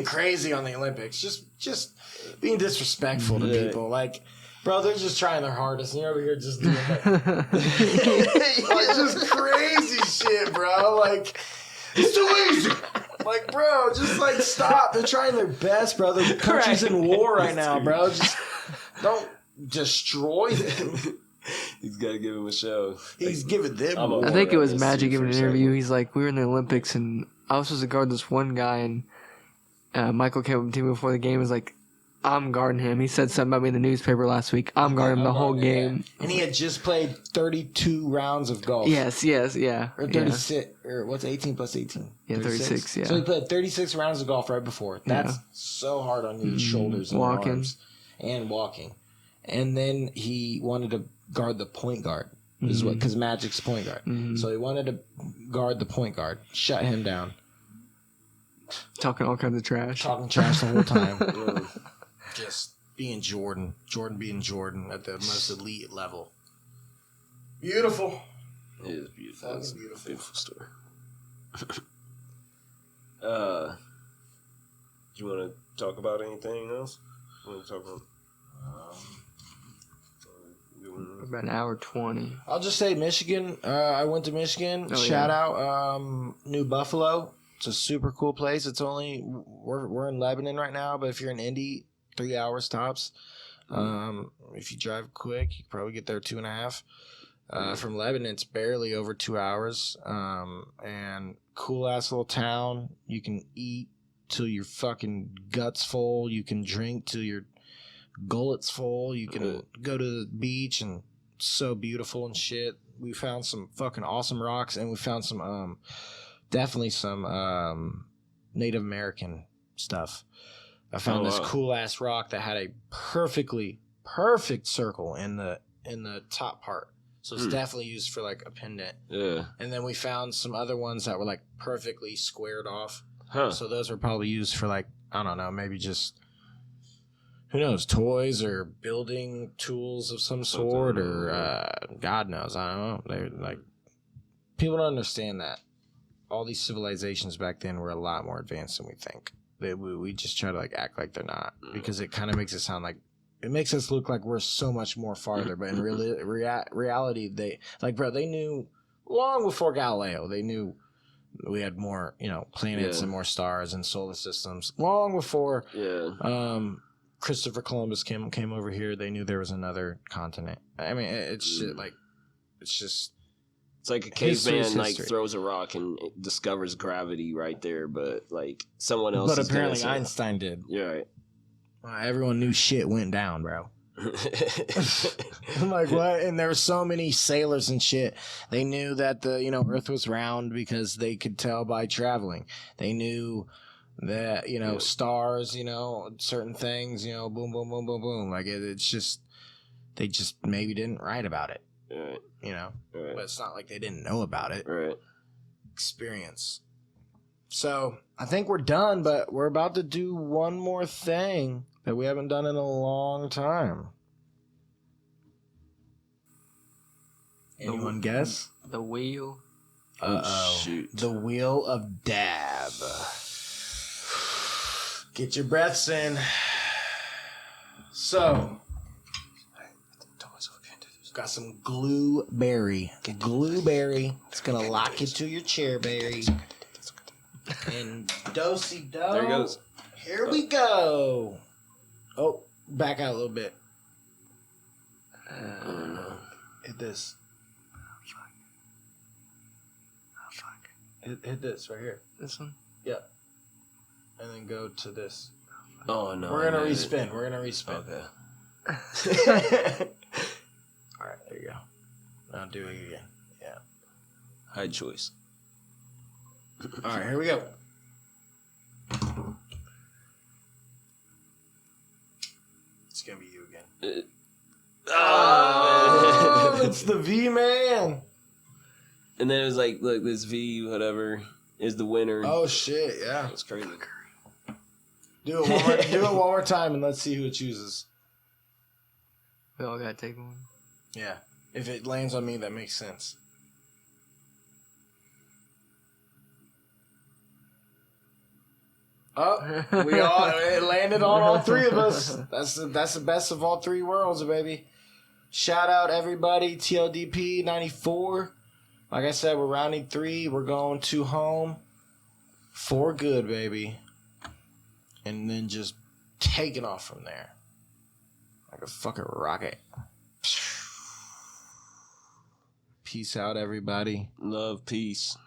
crazy on the Olympics. Just being disrespectful to people. Like, bro, they're just trying their hardest, and you're over here just doing like just crazy shit, bro. Like, it's too easy. Like, bro, just like stop. They're trying their best, bro. The country's in war right now, bro. Just don't destroy them. He's got to give him a show. He's giving them a war. I think it was Magic giving an interview. He's like, we were in the Olympics, and I was supposed to guard this one guy, and Michael came up to me before the game and was like, I'm guarding him. He said something about me in the newspaper last week. I'm guarding him the whole game. Yeah. And he had just played 32 rounds of golf. Yes, yeah. Or 36. Or what's 18 plus 18? Yeah, 36, yeah. So he played 36 rounds of golf right before. That's so hard on your shoulders and arms. And walking. And then he wanted to guard the point guard. Because Magic's point guard. So he wanted to guard the point guard. Shut him down. Talking all kinds of trash. Talking trash the whole time. Just being Jordan. Jordan being Jordan at the most elite level. Beautiful. It is beautiful. That's It's a beautiful. beautiful story. Do you want to talk about anything else? You want to talk about... About an hour 20. I'll just say Michigan. I went to Michigan. Shout out New Buffalo. It's a super cool place. It's only we're in Lebanon right now, but if you're in Indy, 3 hours tops. If you drive quick, you can probably get there 2.5. From Lebanon, it's barely over 2 hours. And cool ass little town. You can eat till your fucking guts full. You can drink till your gullets full. You can go to the beach, and it's so beautiful and shit. We found some fucking awesome rocks, and we found some definitely some Native American stuff. I found this wow. cool ass rock that had a perfect circle in the top part. So it's definitely used for like a pendant. Yeah. And then we found some other ones that were like perfectly squared off. Huh. So those were probably used for like, I don't know, maybe just, who knows, toys or building tools of some sort, or God knows, I don't know. They're like, people don't understand that all these civilizations back then were a lot more advanced than we think. We just try to like act like they're not, because it kind of makes it sound like, it makes us look like we're so much more farther. But in reality, they like, bro, they knew long before Galileo. They knew we had more, planets and more stars and solar systems. Long before Christopher Columbus came over here, they knew there was another continent. I mean, it's shit, like, it's just. It's like a caveman like throws a rock and it discovers gravity right there, but like someone else. But apparently Einstein did. Yeah, right. Everyone knew shit went down, bro. I'm like, what? And there were so many sailors and shit. They knew that the Earth was round because they could tell by traveling. They knew that stars, certain things, boom, boom, boom, boom, boom. Like it's just, they just maybe didn't write about it. Right. But it's not like they didn't know about it. Right. Experience. So I think we're done, but we're about to do one more thing that we haven't done in a long time. Anyone guess? The wheel. Uh-oh. Shoot. The Wheel of Dab. Get your breaths in. So, got some Glueberry. Glueberry. It's going to lock you to your chair, Barry. And do-si-do. There it goes. Here we go. Oh, back out a little bit. Hit this. Hit this right here. This one? Yep. And then go to this. Oh no. We're gonna respin. We're gonna respin. Okay. Alright, there you go. Now do it again. Yeah. Hide choice. Alright, here we go. It's gonna be you again. Oh, it's the V-Man. And then it was like, look, this V, whatever, is the winner. Oh shit, yeah. That's crazy. Do it one more time and let's see who it chooses. We all gotta take one. Yeah. If it lands on me, that makes sense. Oh, it landed on all three of us. That's the best of all three worlds, baby. Shout out everybody, TLDP 94. Like I said, we're rounding 3. We're going to home for good, baby. And then just taking off from there. Like a fucking rocket. Peace out, everybody. Love, peace.